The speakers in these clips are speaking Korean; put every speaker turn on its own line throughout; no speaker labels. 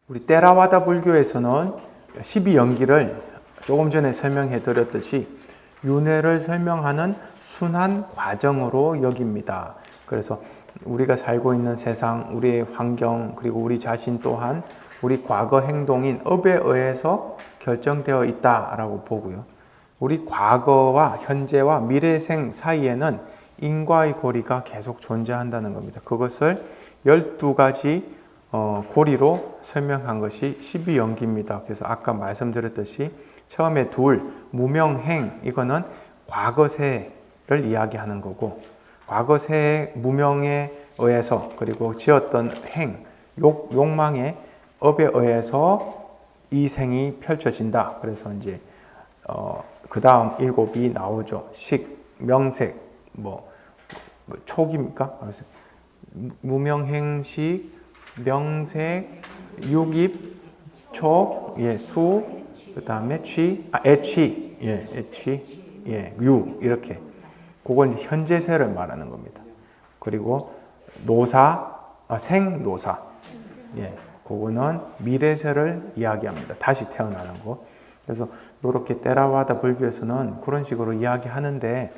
우리 때라와다 불교에서는 12연기를 조금 전에 설명해 드렸듯이 윤회를 설명하는 순환 과정으로 여깁니다. 그래서 우리가 살고 있는 세상, 우리의 환경, 그리고 우리 자신 또한 우리 과거 행동인 업에 의해서 결정되어 있다라고 보고요. 우리 과거와 현재와 미래생 사이에는 인과의 고리가 계속 존재한다는 겁니다. 그것을 12가지 고리로 설명한 것이 12연기입니다. 그래서 아까 말씀드렸듯이 처음에 둘, 무명행, 이거는 과거세를 이야기하는 거고, 과거세의 무명에 의해서 그리고 지었던 행, 욕망의 업에 의해서 이 생이 펼쳐진다. 그래서 이제 그 다음 7이 나오죠. 식, 명색, 촉입니까? 무명행식, 명색, 육입, 촉, 수, 그 다음에 애취, 유, 이렇게. 그걸 이제 현재세를 말하는 겁니다. 그리고 노사, 생노사. 그거는 미래세를 이야기합니다. 다시 태어나는 거. 그래서 이렇게 때라와다 불교에서는 그런 식으로 이야기하는데,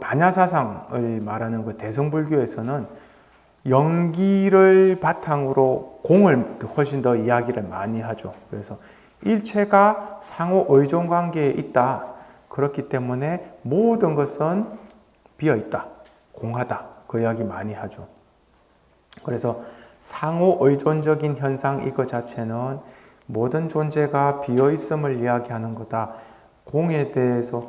반야사상을 말하는 그 대성불교에서는 연기를 바탕으로 공을 훨씬 더 이야기를 많이 하죠. 그래서 일체가 상호 의존 관계에 있다. 그렇기 때문에 모든 것은 비어 있다. 공하다. 그 이야기 많이 하죠. 그래서 상호 의존적인 현상 이거 자체는 모든 존재가 비어 있음을 이야기하는 거다. 공에 대해서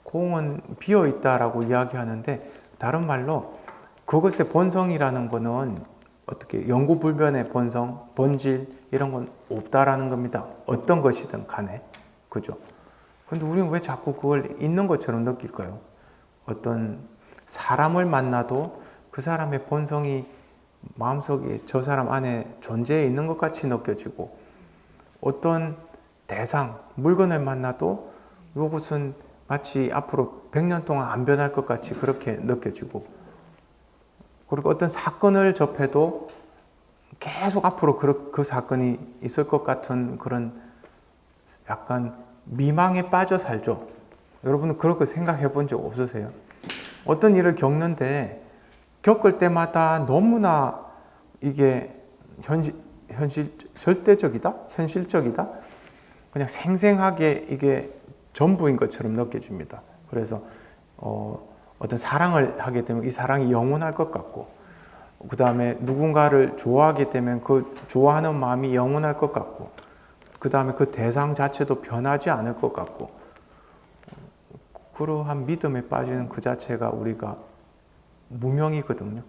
공은 비어 있다라고 이야기하는데, 다른 말로 그것의 본성이라는 거는 어떻게 영구불변의 본성, 본질 이런 건 없다라는 겁니다. 어떤 것이든 간에. 그죠? 근데 우리는 왜 자꾸 그걸 있는 것처럼 느낄까요? 어떤 사람을 만나도 그 사람의 본성이 마음속에 저 사람 안에 존재해 있는 것 같이 느껴지고, 어떤 대상, 물건을 만나도 이것은 마치 앞으로 100년 동안 안 변할 것 같이 그렇게 느껴지고, 그리고 어떤 사건을 접해도 계속 앞으로 그 사건이 있을 것 같은 그런 약간 미망에 빠져 살죠. 여러분은 그렇게 생각해 본 적 없으세요? 어떤 일을 겪는데 겪을 때마다 너무나 이게 절대적이다? 현실적이다? 그냥 생생하게 이게 전부인 것처럼 느껴집니다. 그래서 어떤 사랑을 하게 되면 이 사랑이 영원할 것 같고, 그 다음에 누군가를 좋아하게 되면 그 좋아하는 마음이 영원할 것 같고, 그 다음에 그 대상 자체도 변하지 않을 것 같고, 그러한 믿음에 빠지는 그 자체가 우리가 무명이거든요.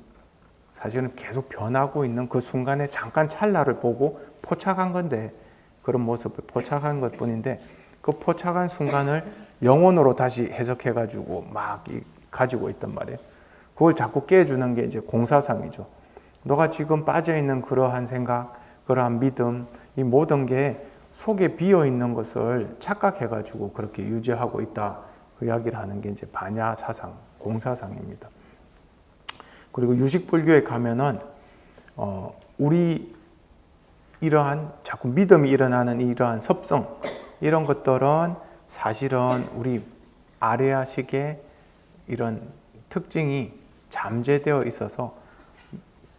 사실은 계속 변하고 있는 그 순간에 잠깐 찰나를 보고 포착한 건데, 그런 모습을 포착한 것 뿐인데, 그 포착한 순간을 영혼으로 다시 해석해가지고 막 가지고 있단 말이에요. 그걸 자꾸 깨주는 게 이제 공사상이죠. 너가 지금 빠져있는 그러한 생각, 그러한 믿음, 이 모든 게 속에 비어있는 것을 착각해가지고 그렇게 유지하고 있다. 그 이야기를 하는 게 이제 반야사상, 공사상입니다. 그리고 유식불교에 가면은, 우리 이러한 자꾸 믿음이 일어나는 이러한 섭성, 이런 것들은 사실은 우리 아레아식의 이런 특징이 잠재되어 있어서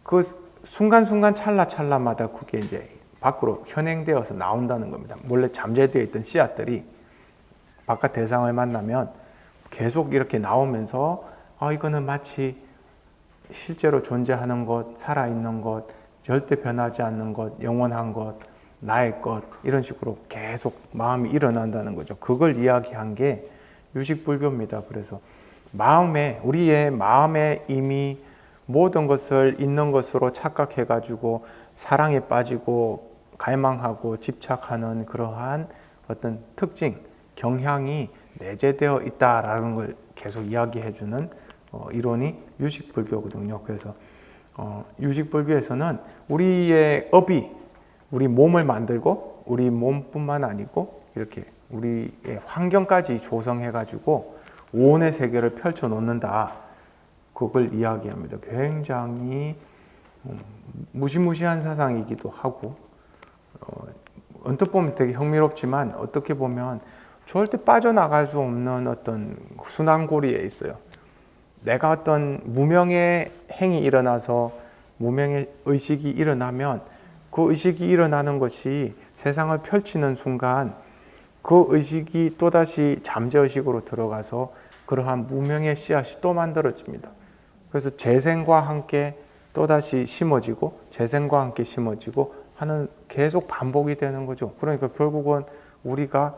그 순간순간 찰나찰나마다 그게 이제 밖으로 현행되어서 나온다는 겁니다. 원래 잠재되어 있던 씨앗들이 바깥 대상을 만나면 계속 이렇게 나오면서, 이거는 마치 실제로 존재하는 것, 살아있는 것, 절대 변하지 않는 것, 영원한 것, 나의 것, 이런 식으로 계속 마음이 일어난다는 거죠. 그걸 이야기한 게 유식불교입니다. 그래서 우리의 마음에 이미 모든 것을 있는 것으로 착각해가지고 사랑에 빠지고 갈망하고 집착하는 그러한 어떤 특징, 경향이 내재되어 있다라는 걸 계속 이야기해주는 이론이 유식불교거든요. 그래서 유식불교에서는 우리의 업이 우리 몸을 만들고, 우리 몸뿐만 아니고 이렇게 우리의 환경까지 조성해가지고 오온의 세계를 펼쳐 놓는다. 그걸 이야기합니다. 굉장히 무시무시한 사상이기도 하고, 언뜻 보면 되게 흥미롭지만 어떻게 보면 절대 빠져나갈 수 없는 어떤 순환고리에 있어요. 내가 어떤 무명의 행위 일어나서 무명의 의식이 일어나면 그 의식이 일어나는 것이 세상을 펼치는 순간 그 의식이 또다시 잠재의식으로 들어가서 그러한 무명의 씨앗이 또 만들어집니다. 그래서 재생과 함께 또다시 심어지고 재생과 함께 심어지고 하는 계속 반복이 되는 거죠. 그러니까 결국은 우리가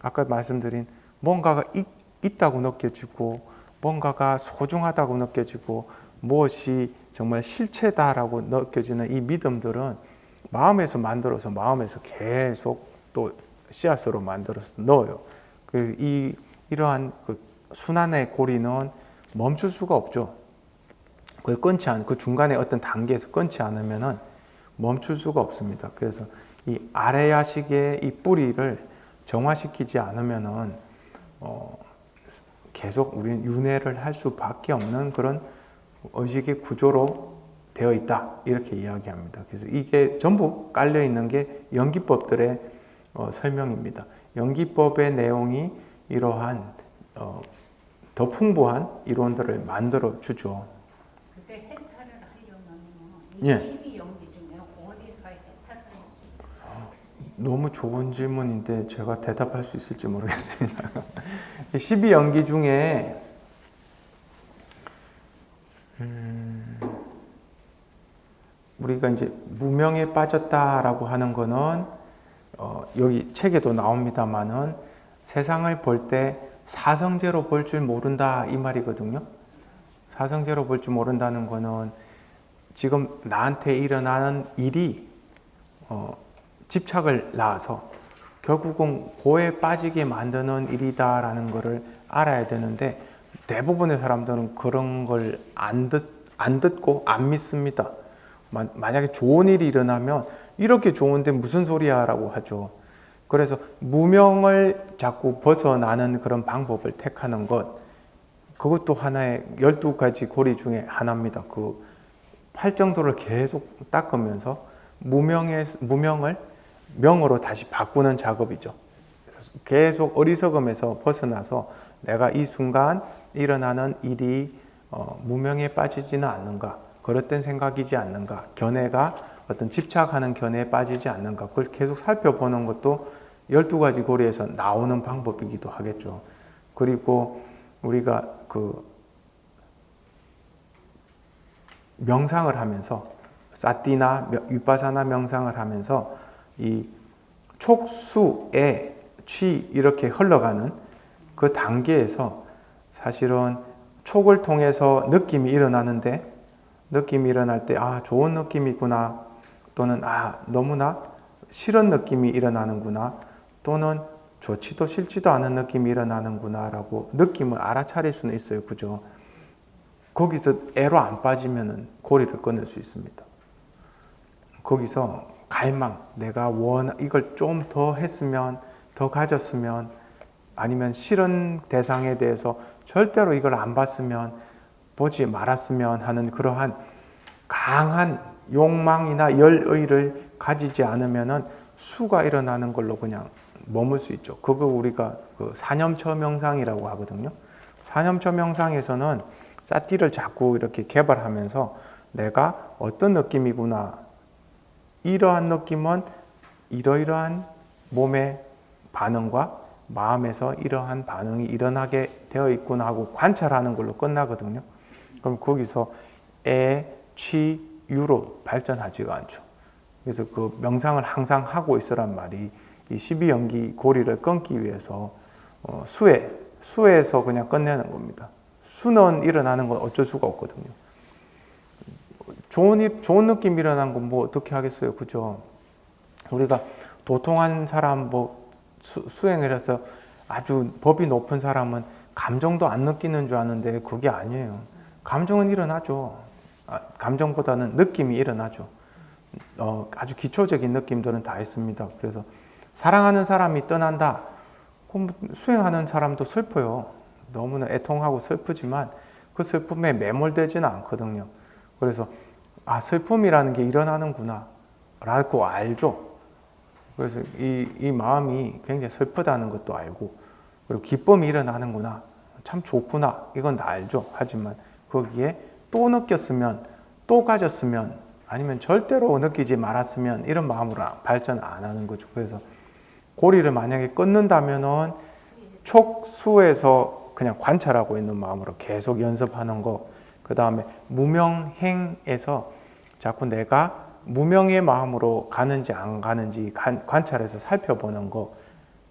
아까 말씀드린 뭔가가 있다고 느껴지고 뭔가가 소중하다고 느껴지고 무엇이 정말 실체다라고 느껴지는 이 믿음들은 마음에서 만들어서 마음에서 계속 또 씨앗으로 만들어서 넣어요. 이러한 그 순환의 고리는 멈출 수가 없죠. 그걸 끊지 않, 그 중간에 어떤 단계에서 끊지 않으면은 멈출 수가 없습니다. 그래서 이 아레야식의 이 뿌리를 정화시키지 않으면은 계속 우리는 윤회를 할 수밖에 없는 그런 의식의 구조로 되어 있다 이렇게 이야기합니다. 그래서 이게 전부 깔려 있는 게 연기법들의 설명입니다. 연기법의 내용이 이러한 더 풍부한 이론들을 만들어 주죠.
그때 해탈을 하려면
예.
12연기 중에 어디서 해탈을 할 수 있을까요?
너무 좋은 질문인데 제가 대답할 수 있을지 모르겠습니다. 12연기 중에 우리가 이제 무명에 빠졌다라고 하는 거는 여기 책에도 나옵니다만은 세상을 볼 때 사성제로 볼 줄 모른다 이 말이거든요. 사성제로 볼 줄 모른다는 거는 지금 나한테 일어나는 일이 집착을 낳아서 결국은 고에 빠지게 만드는 일이다라는 것을 알아야 되는데 대부분의 사람들은 그런 걸 안 듣고 안 믿습니다. 만약에 좋은 일이 일어나면 이렇게 좋은데 무슨 소리야 라고 하죠. 그래서 무명을 자꾸 벗어나는 그런 방법을 택하는 것, 그것도 하나의 12가지 고리 중에 하나입니다. 그 팔정도를 계속 닦으면서 무명을 명으로 다시 바꾸는 작업이죠. 계속 어리석음에서 벗어나서 내가 이 순간 일어나는 일이 무명에 빠지지는 않는가, 그릇된 생각이지 않는가, 견해가 어떤 집착하는 견해에 빠지지 않는가, 그걸 계속 살펴보는 것도 12가지 고리에서 나오는 방법이기도 하겠죠. 그리고 우리가 그 명상을 하면서 사티나 위파사나 명상을 하면서 이 촉수에 취 이렇게 흘러가는 그 단계에서 사실은 촉을 통해서 느낌이 일어나는데 느낌이 일어날 때 아 좋은 느낌이구나, 또는 아 너무나 싫은 느낌이 일어나는구나, 또는 좋지도 싫지도 않은 느낌이 일어나는구나 라고 느낌을 알아차릴 수는 있어요. 그죠? 거기서 애로 안 빠지면 고리를 끊을 수 있습니다. 거기서 갈망, 내가 이걸 좀 더 했으면, 더 가졌으면, 아니면 싫은 대상에 대해서 절대로 이걸 안 봤으면, 보지 말았으면 하는 그러한 강한 욕망이나 열의를 가지지 않으면 수가 일어나는 걸로 그냥 머물 수 있죠. 그거 우리가 그 사념처 명상이라고 하거든요. 사념처 명상에서는 사티를 자꾸 이렇게 개발하면서 내가 어떤 느낌이구나, 이러한 느낌은 이러이러한 몸의 반응과 마음에서 이러한 반응이 일어나게 되어 있구나 하고 관찰하는 걸로 끝나거든요. 그럼 거기서 애, 취, 유로 발전하지가 않죠. 그래서 그 명상을 항상 하고 있으란 말이 이 12연기 고리를 끊기 위해서 수에서 그냥 끝내는 겁니다. 수는 일어나는 건 어쩔 수가 없거든요. 좋은 느낌 일어난 건 뭐 어떻게 하겠어요, 그죠? 우리가 도통한 사람 수행을 해서 아주 법이 높은 사람은 감정도 안 느끼는 줄 아는데 그게 아니에요. 감정은 일어나죠. 감정보다는 느낌이 일어나죠. 아주 기초적인 느낌들은 다 있습니다. 그래서 사랑하는 사람이 떠난다. 그럼 수행하는 사람도 슬퍼요. 너무나 애통하고 슬프지만 그 슬픔에 매몰되지는 않거든요. 그래서 슬픔이라는 게 일어나는구나 라고 알죠. 그래서 이 마음이 굉장히 슬프다는 것도 알고, 그리고 기쁨이 일어나는구나, 참 좋구나, 이건 다 알죠. 하지만 거기에 또 느꼈으면, 또 가졌으면, 아니면 절대로 느끼지 말았으면, 이런 마음으로 발전 안 하는 거죠. 그래서 고리를 만약에 끊는다면은 촉수에서 그냥 관찰하고 있는 마음으로 계속 연습하는 거. 그 다음에 무명행에서 자꾸 내가 무명의 마음으로 가는지 안 가는지 관찰해서 살펴보는 거.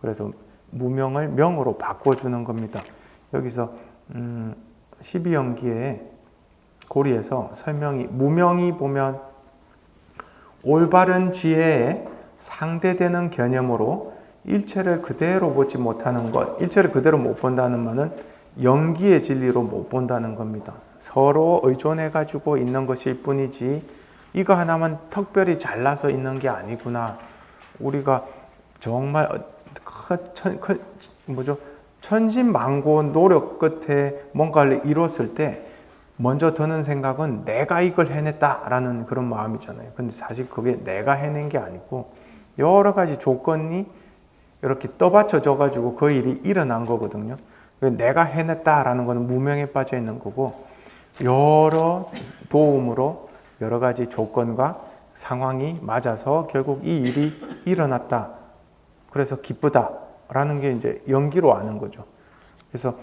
그래서 무명을 명으로 바꿔주는 겁니다. 여기서 12연기에 고리에서 설명이, 무명이 보면 올바른 지혜에 상대되는 개념으로 일체를 그대로 보지 못하는 것. 일체를 그대로 못 본다는 말은 연기의 진리로 못 본다는 겁니다. 서로 의존해 가지고 있는 것일 뿐이지 이거 하나만 특별히 잘나서 있는 게 아니구나. 우리가 정말 천신만고 노력 끝에 뭔가를 이뤘을 때 먼저 드는 생각은 내가 이걸 해냈다라는 그런 마음이잖아요. 근데 사실 그게 내가 해낸 게 아니고 여러 가지 조건이 이렇게 떠받쳐져 가지고 그 일이 일어난 거거든요. 내가 해냈다라는 것은 무명에 빠져 있는 거고, 여러 도움으로 여러 가지 조건과 상황이 맞아서 결국 이 일이 일어났다. 그래서 기쁘다라는 게 이제 연기로 아는 거죠. 그래서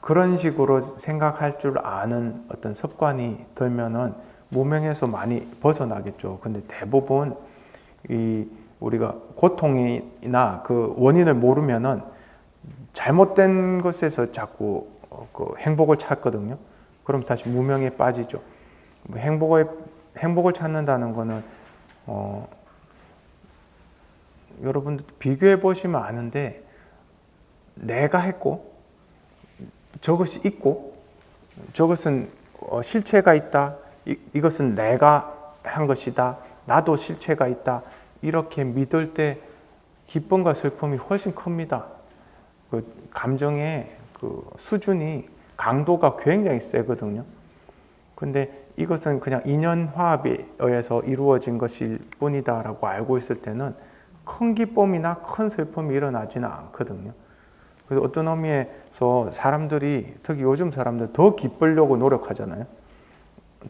그런 식으로 생각할 줄 아는 어떤 습관이 들면은 무명에서 많이 벗어나겠죠. 근데 대부분 우리가 고통이나 그 원인을 모르면은 잘못된 것에서 자꾸 그 행복을 찾거든요. 그럼 다시 무명에 빠지죠. 행복을 찾는다는 거는 여러분들 비교해 보시면 아는데, 내가 했고 저것이 있고 저것은 실체가 있다. 이것은 내가 한 것이다. 나도 실체가 있다. 이렇게 믿을 때 기쁨과 슬픔이 훨씬 큽니다. 그 감정의 그 수준이, 강도가 굉장히 세거든요. 근데 이것은 그냥 인연화합에 의해서 이루어진 것일 뿐이다라고 알고 있을 때는 큰 기쁨이나 큰 슬픔이 일어나지는 않거든요. 그래서 어떤 의미에서 사람들이, 특히 요즘 사람들 더 기쁘려고 노력하잖아요.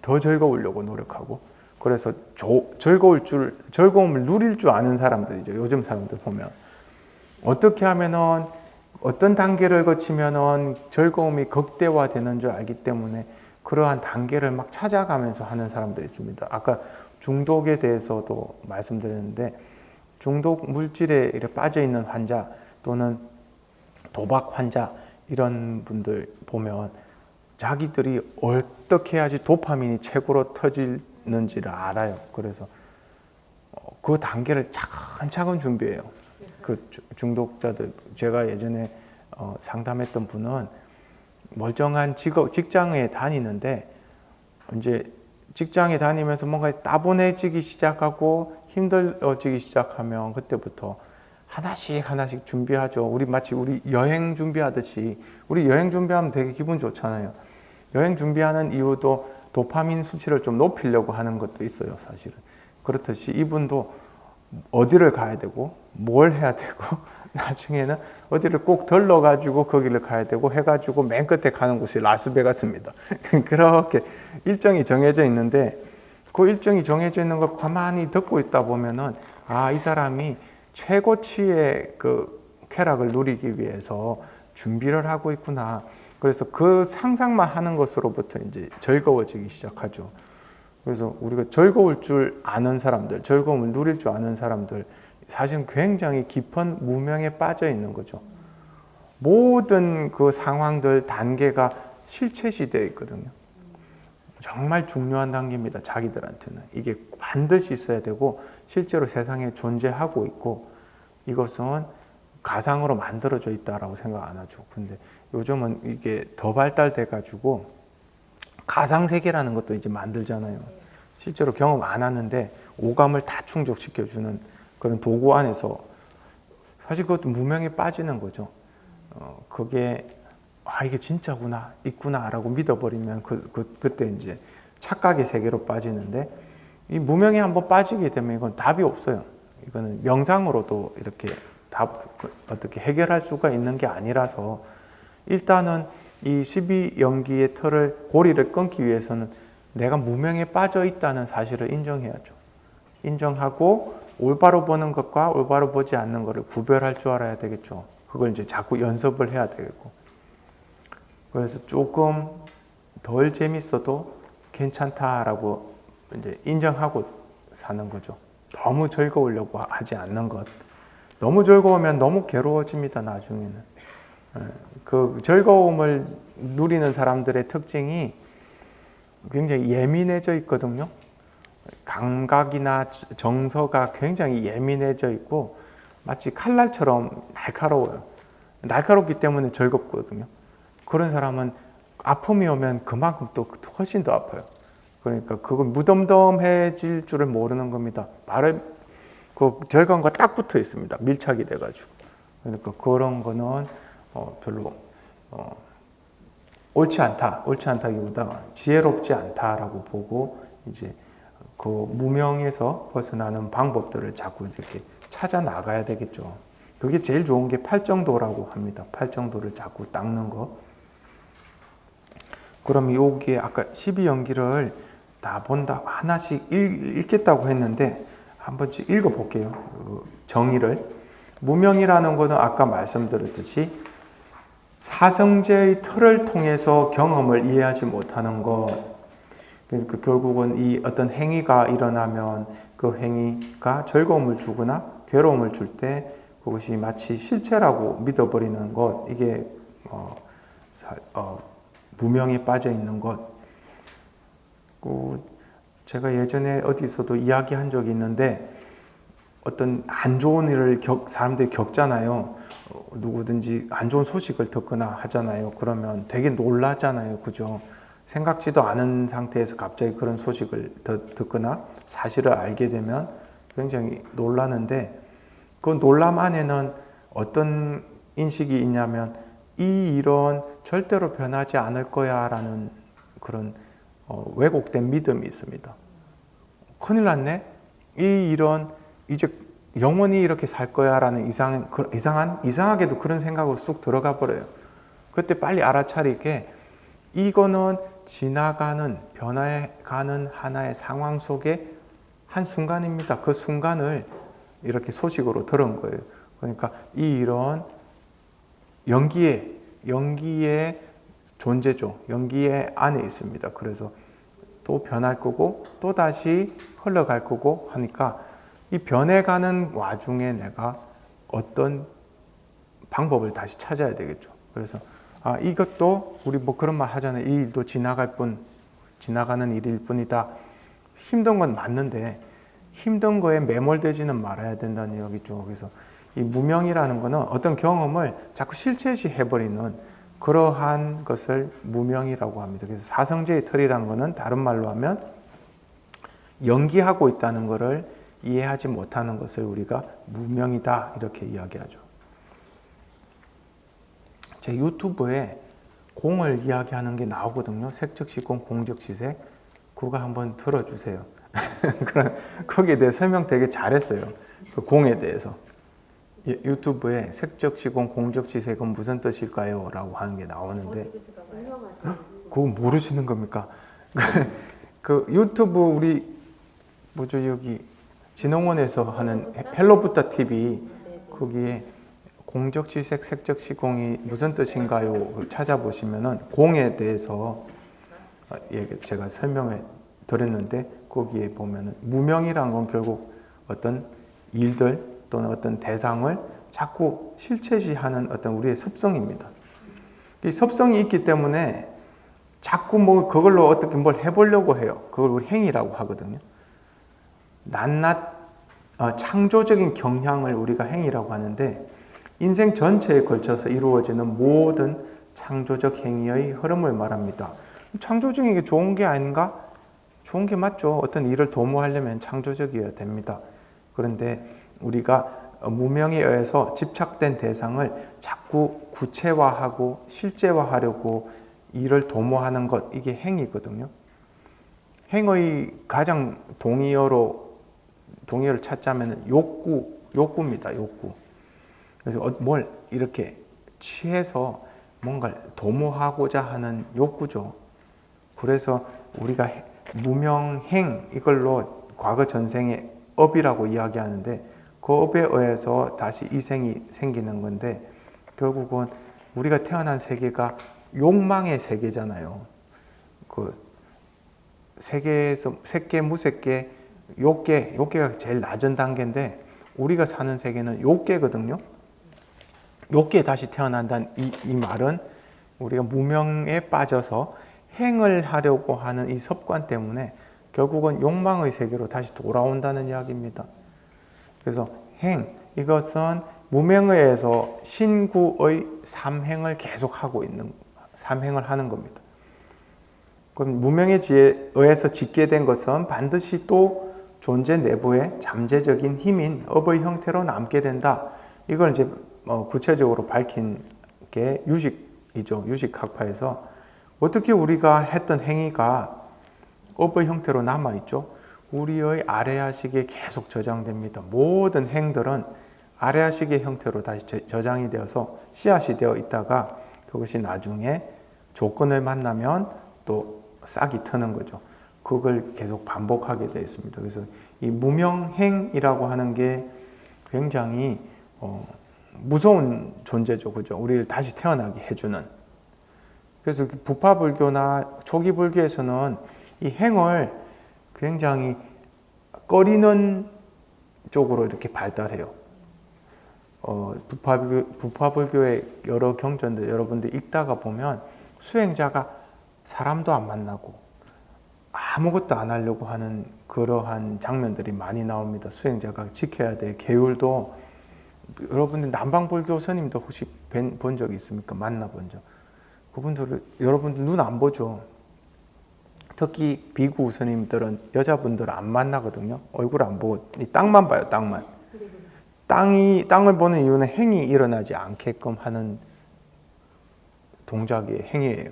더 즐거우려고 노력하고. 그래서 즐거움을 누릴 줄 아는 사람들이죠. 요즘 사람들 보면. 어떻게 하면은, 어떤 단계를 거치면은 즐거움이 극대화되는 줄 알기 때문에 그러한 단계를 막 찾아가면서 하는 사람들이 있습니다. 아까 중독에 대해서도 말씀드렸는데, 중독 물질에 빠져 있는 환자 또는 도박 환자, 이런 분들 보면 자기들이 어떻게 해야지 도파민이 최고로 터지는지를 알아요. 그래서 그 단계를 차근차근 준비해요. 그 중독자들, 제가 예전에 상담했던 분은 멀쩡한 직장에 다니는데, 이제 직장에 다니면서 뭔가 따분해지기 시작하고 힘들어지기 시작하면 그때부터 하나씩 준비하죠. 마치 우리 여행 준비하듯이, 우리 여행 준비하면 되게 기분 좋잖아요. 여행 준비하는 이유도 도파민 수치를 좀 높이려고 하는 것도 있어요, 사실은. 그렇듯이 이분도 어디를 가야 되고 뭘 해야 되고 나중에는 어디를 꼭 들러가지고 거기를 가야 되고 해가지고 맨 끝에 가는 곳이 라스베가스입니다. 그렇게 일정이 정해져 있는데, 그 일정이 정해져 있는 걸 가만히 듣고 있다 보면은, 이 사람이 최고치의 그 쾌락을 누리기 위해서 준비를 하고 있구나. 그래서 그 상상만 하는 것으로부터 이제 즐거워지기 시작하죠. 그래서 우리가 즐거울 줄 아는 사람들, 즐거움을 누릴 줄 아는 사람들, 사실은 굉장히 깊은 무명에 빠져 있는 거죠. 모든 그 상황들, 단계가 실체시되어 있거든요. 정말 중요한 단계입니다. 자기들한테는. 이게 반드시 있어야 되고 실제로 세상에 존재하고 있고, 이것은 가상으로 만들어져 있다라고 생각 안 하죠. 근데 요즘은 이게 더 발달돼 가지고 가상세계라는 것도 이제 만들잖아요. 실제로 경험 안 하는데 오감을 다 충족시켜주는 그런 도구 안에서, 사실 그것도 무명에 빠지는 거죠. 그게 이게 진짜구나, 있구나라고 믿어버리면 그때 이제 착각의 세계로 빠지는데, 이 무명에 한번 빠지게 되면 이건 답이 없어요. 이거는 명상으로도 이렇게 어떻게 해결할 수가 있는 게 아니라서 일단은 이 12연기의 틀을 고리를 끊기 위해서는 내가 무명에 빠져 있다는 사실을 인정해야죠. 인정하고 올바로 보는 것과 올바로 보지 않는 것을 구별할 줄 알아야 되겠죠. 그걸 이제 자꾸 연습을 해야 되고. 그래서 조금 덜 재밌어도 괜찮다라고 이제 인정하고 사는 거죠. 너무 즐거우려고 하지 않는 것. 너무 즐거우면 너무 괴로워집니다, 나중에는. 그 즐거움을 누리는 사람들의 특징이 굉장히 예민해져 있거든요. 감각이나 정서가 굉장히 예민해져 있고 마치 칼날처럼 날카로워요. 날카롭기 때문에 즐겁거든요. 그런 사람은 아픔이 오면 그만큼 또 훨씬 더 아파요. 그러니까 그건 무덤덤해질 줄을 모르는 겁니다. 말에 그 즐거움과 딱 붙어 있습니다. 밀착이 돼가지고. 그러니까 그런 거는 별로 옳지 않다. 옳지 않다기보다 지혜롭지 않다라고 보고 이제 그 무명에서 벗어나는 방법들을 자꾸 이렇게 찾아 나가야 되겠죠. 그게 제일 좋은 게 팔정도라고 합니다. 팔정도를 자꾸 닦는 거. 그럼 여기에 아까 12연기를 다 본다 하나씩 읽겠다고 했는데 한 번씩 읽어볼게요. 그 정의를. 무명이라는 것은 아까 말씀드렸듯이 사성제의 틀을 통해서 경험을 이해하지 못하는 것. 그러니까 결국은 이 어떤 행위가 일어나면 그 행위가 즐거움을 주거나 괴로움을 줄 때 그것이 마치 실체라고 믿어버리는 것. 이게 무명에 빠져 있는 것. 제가 예전에 어디서도 이야기한 적이 있는데 어떤 안 좋은 일을 사람들이 겪잖아요. 누구든지 안 좋은 소식을 듣거나 하잖아요. 그러면 되게 놀라잖아요. 그죠? 생각지도 않은 상태에서 갑자기 그런 소식을 듣거나 사실을 알게 되면 굉장히 놀라는데 그 놀람 안에는 어떤 인식이 있냐면 이 일은 절대로 변하지 않을 거야 라는 그런 왜곡된 믿음이 있습니다. 큰일 났네? 이 일은 이제 영원히 이렇게 살 거야 라는 이상하게도 그런 생각으로 쑥 들어가 버려요. 그때 빨리 알아차리게 이거는 지나가는, 변화해가는 하나의 상황 속의 한 순간입니다. 그 순간을 이렇게 소식으로 들은 거예요. 그러니까 이 일은 연기의 존재죠. 연기의 안에 있습니다. 그래서 또 변할 거고 또 다시 흘러갈 거고 하니까 이 변해가는 와중에 내가 어떤 방법을 다시 찾아야 되겠죠. 그래서 이것도 우리 뭐 그런 말 하잖아요. 이 일도 지나가는 일일 뿐이다. 힘든 건 맞는데 힘든 거에 매몰되지는 말아야 된다는 얘기죠. 그래서 이 무명이라는 거는 어떤 경험을 자꾸 실체시 해버리는 그러한 것을 무명이라고 합니다. 그래서 사성제의 틀이라는 거는 다른 말로 하면 연기하고 있다는 것을 이해하지 못하는 것을 우리가 무명이다 이렇게 이야기하죠. 제 유튜브에 공을 이야기하는 게 나오거든요. 색적시공, 공적시색. 그거 한번 들어주세요. 거기에 대해 설명 되게 잘했어요. 그 공에 대해서. 유튜브에 색적시공, 공적시색은 무슨 뜻일까요? 라고 하는 게 나오는데 그거 모르시는 겁니까? 그 유튜브 우리 뭐죠 여기 진흥원에서 하는 헬로부타 TV 거기에 공적지색, 색적시공이 무슨 뜻인가요? 찾아보시면은 공에 대해서 제가 설명을 드렸는데 거기에 보면은 무명이란 건 결국 어떤 일들 또는 어떤 대상을 자꾸 실체시하는 어떤 우리의 습성입니다. 이 습성이 있기 때문에 자꾸 뭐 그걸로 어떻게 뭘 해보려고 해요. 그걸 우리 행위라고 하거든요. 낱낱 창조적인 경향을 우리가 행위라고 하는데 인생 전체에 걸쳐서 이루어지는 모든 창조적 행위의 흐름을 말합니다. 창조적인 게 좋은 게 아닌가? 좋은 게 맞죠. 어떤 일을 도모하려면 창조적이어야 됩니다. 그런데 우리가 무명에 의해서 집착된 대상을 자꾸 구체화하고 실제화하려고 일을 도모하는 것, 이게 행위거든요. 행의 가장 동의어로 동의어를 찾자면 욕구입니다. 욕구. 그래서 뭘 이렇게 취해서 뭔가를 도모하고자 하는 욕구죠. 그래서 우리가 무명행 이걸로 과거 전생의 업이라고 이야기하는데 그 업에 의해서 다시 이 생이 생기는 건데 결국은 우리가 태어난 세계가 욕망의 세계잖아요. 그 세계에서 색계, 무색계, 욕계가 제일 낮은 단계인데 우리가 사는 세계는 욕계거든요. 욕계에 다시 태어난다는 이 말은 우리가 무명에 빠져서 행을 하려고 하는 이 습관 때문에 결국은 욕망의 세계로 다시 돌아온다는 이야기입니다. 그래서 행, 이것은 무명에 의해서 신구의 삼행을 계속하고 있는, 삼행을 하는 겁니다. 그럼 무명의 지혜에 의해서 짓게 된 것은 반드시 또 존재 내부의 잠재적인 힘인 업의 형태로 남게 된다. 이걸 이제 구체적으로 밝힌 게 유식이죠. 유식학파에서 어떻게 우리가 했던 행위가 업의 형태로 남아있죠. 우리의 아래아식에 계속 저장됩니다. 모든 행들은 아래아식의 형태로 다시 저장이 되어서 씨앗이 되어 있다가 그것이 나중에 조건을 만나면 또 싹이 트는 거죠. 그걸 계속 반복하게 되어 있습니다. 그래서 이 무명행이라고 하는 게 굉장히 무서운 존재죠. 그죠? 우리를 다시 태어나게 해주는. 그래서 부파불교나 초기 불교에서는 이 행을 굉장히 꺼리는 쪽으로 이렇게 발달해요. 부파불교의 여러 경전들 여러분들 읽다가 보면 수행자가 사람도 안 만나고 아무것도 안 하려고 하는 그러한 장면들이 많이 나옵니다. 수행자가 지켜야 될 계율도 여러분들 남방불교 스님도 혹시 본 적 있습니까? 만나본 적? 그분들을 여러분들 눈 안 보죠. 특히 비구 스님들은 여자분들 안 만나거든요. 얼굴 안 보고 땅만 봐요. 땅만. 땅을 보는 이유는 행이 일어나지 않게끔 하는 동작이에요. 행위예요.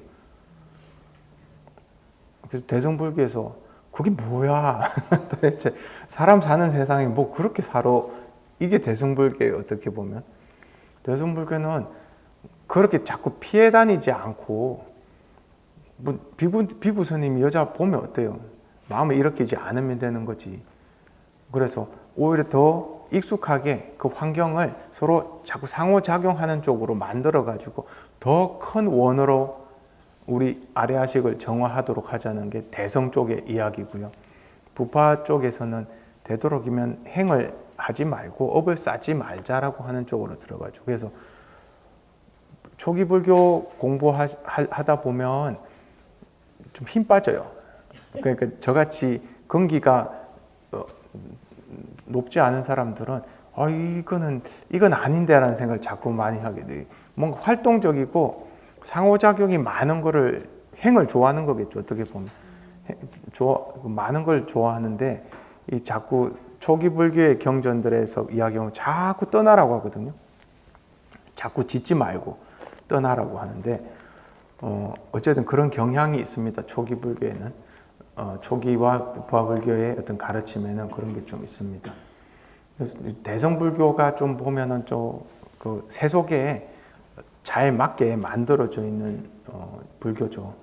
그래서 대승불교에서 그게 뭐야? 도대체 사람 사는 세상에 뭐 그렇게 살아? 이게 대승불교예요. 어떻게 보면. 대승불교는 그렇게 자꾸 피해 다니지 않고 뭐 비구 스님이 여자 보면 어때요? 마음을 일으키지 않으면 되는 거지. 그래서 오히려 더 익숙하게 그 환경을 서로 자꾸 상호작용하는 쪽으로 만들어 가지고 더 큰 원으로 우리 아래아식을 정화하도록 하자는 게 대성 쪽의 이야기고요. 부파 쪽에서는 되도록이면 행을 하지 말고 업을 쌓지 말자라고 하는 쪽으로 들어가죠. 그래서 초기 불교 공부하다 보면 좀 힘 빠져요. 그러니까 저같이根기가 높지 않은 사람들은 이건 아닌데라는 생각을 자꾸 많이 하게 돼요. 뭔가 활동적이고 상호작용이 많은 거를 행을 좋아하는 거겠죠. 어떻게 보면 많은 걸 좋아하는데 이 자꾸 초기 불교의 경전들에서 이야기하면 자꾸 떠나라고 하거든요. 자꾸 짓지 말고 떠나라고 하는데 어쨌든 그런 경향이 있습니다. 초기 불교에는 초기와 부파 불교의 어떤 가르침에는 그런 게 좀 있습니다. 그래서 대성불교가 좀 보면은 그 세속에 잘 맞게 만들어져 있는 불교죠.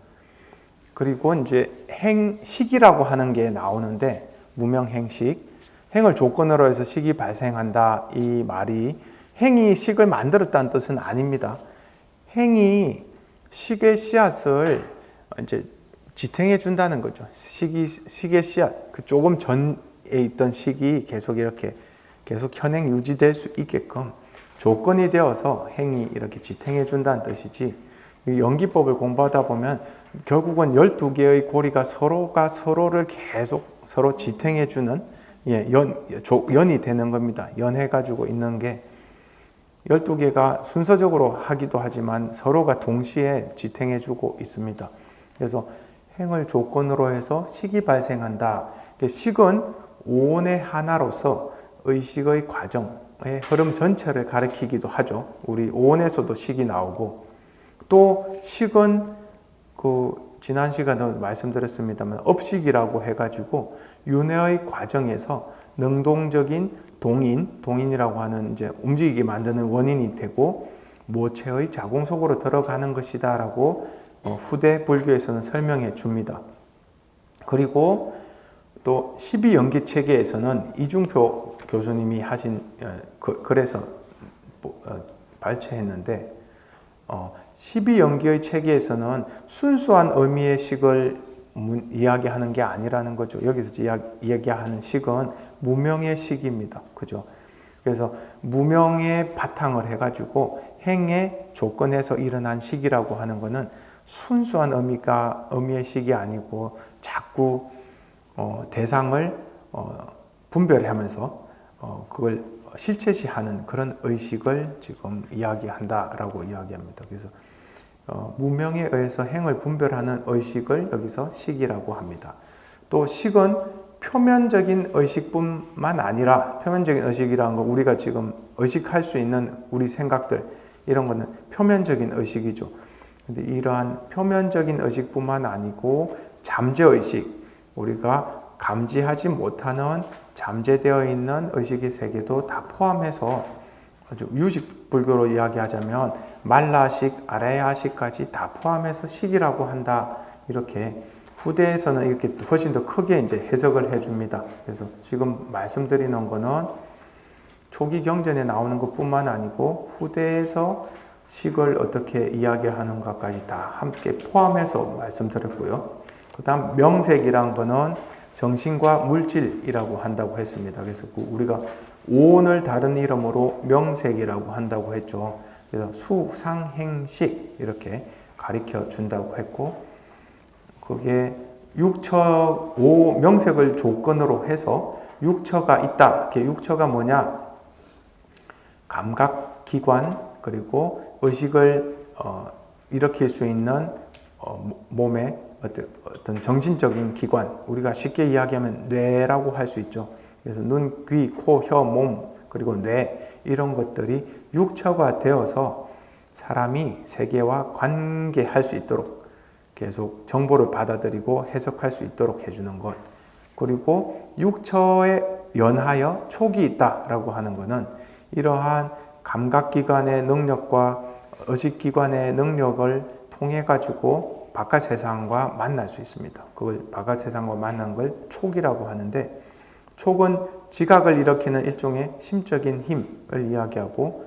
그리고 이제 행식이라고 하는 게 나오는데 무명행식, 행을 조건으로 해서 식이 발생한다 이 말이 행이 식을 만들었다는 뜻은 아닙니다. 행이 식의 씨앗을 이제 지탱해 준다는 거죠. 식의 씨앗, 그 조금 전에 있던 식이 계속 현행 유지될 수 있게끔 조건이 되어서 행이 이렇게 지탱해 준다는 뜻이지. 연기법을 공부하다 보면 결국은 12개의 고리가 서로를 계속 서로 지탱해 주는 연이 되는 겁니다. 연해가지고 있는 게 12개가 순서적으로 하기도 하지만 서로가 동시에 지탱해 주고 있습니다. 그래서 행을 조건으로 해서 식이 발생한다. 식은 오온의 하나로서 의식의 과정의 흐름 전체를 가리키기도 하죠. 우리 오온에서도 식이 나오고 또 식은 지난 시간에 말씀드렸습니다만 업식이라고 해가지고 윤회의 과정에서 능동적인 동인이라고 하는 이제 움직이게 만드는 원인이 되고 모체의 자궁 속으로 들어가는 것이다라고 후대 불교에서는 설명해 줍니다. 그리고 또 12연계 체계에서는 이중표 교수님이 하신 그래서 발췌했는데 12연계의 체계에서는 순수한 의미의 식을 이야기하는 게 아니라는 거죠. 여기서 이야기하는 식은 무명의 식입니다. 그죠? 그래서 무명의 바탕을 해가지고 행의 조건에서 일어난 식이라고 하는 것은 순수한 의미의 식이 아니고 자꾸 대상을 분별하면서 그걸 실체시하는 그런 의식을 지금 이야기한다라고 이야기합니다. 그래서 무명에 의해서 행을 분별하는 의식을 여기서 식이라고 합니다. 또 식은 표면적인 의식뿐만 아니라 표면적인 의식이라는 건 우리가 지금 의식할 수 있는 우리 생각들 이런 거는 표면적인 의식이죠. 근데 이러한 표면적인 의식뿐만 아니고 잠재의식, 우리가 감지하지 못하는 잠재되어 있는 의식의 세계도 다 포함해서 아주 유식 불교로 이야기하자면 말라식, 아라야식까지 다 포함해서 식이라고 한다. 이렇게 후대에서는 이렇게 훨씬 더 크게 이제 해석을 해줍니다. 그래서 지금 말씀드리는 거는 초기 경전에 나오는 것뿐만 아니고 후대에서 식을 어떻게 이야기하는 것까지 다 함께 포함해서 말씀드렸고요. 그 다음 명색이란 거는 정신과 물질이라고 한다고 했습니다. 그래서 우리가 오온을 다른 이름으로 명색이라고 한다고 했죠. 그래서 수상행식 이렇게 가르쳐 준다고 했고, 그게 명색을 조건으로 해서 육처가 있다. 이렇게 육처가 뭐냐? 감각기관 그리고 의식을 일으킬 수 있는 몸의 어떤 정신적인 기관, 우리가 쉽게 이야기하면 뇌라고 할 수 있죠. 그래서 눈, 귀, 코, 혀, 몸 그리고 뇌 이런 것들이 육처가 되어서 사람이 세계와 관계할 수 있도록 계속 정보를 받아들이고 해석할 수 있도록 해주는 것. 그리고 육처에 연하여 촉이 있다라고 하는 것은 이러한 감각기관의 능력과 의식기관의 능력을 통해 가지고 바깥 세상과 만날 수 있습니다. 그걸 바깥 세상과 만난 걸 촉이라고 하는데, 촉은 지각을 일으키는 일종의 심적인 힘을 이야기하고,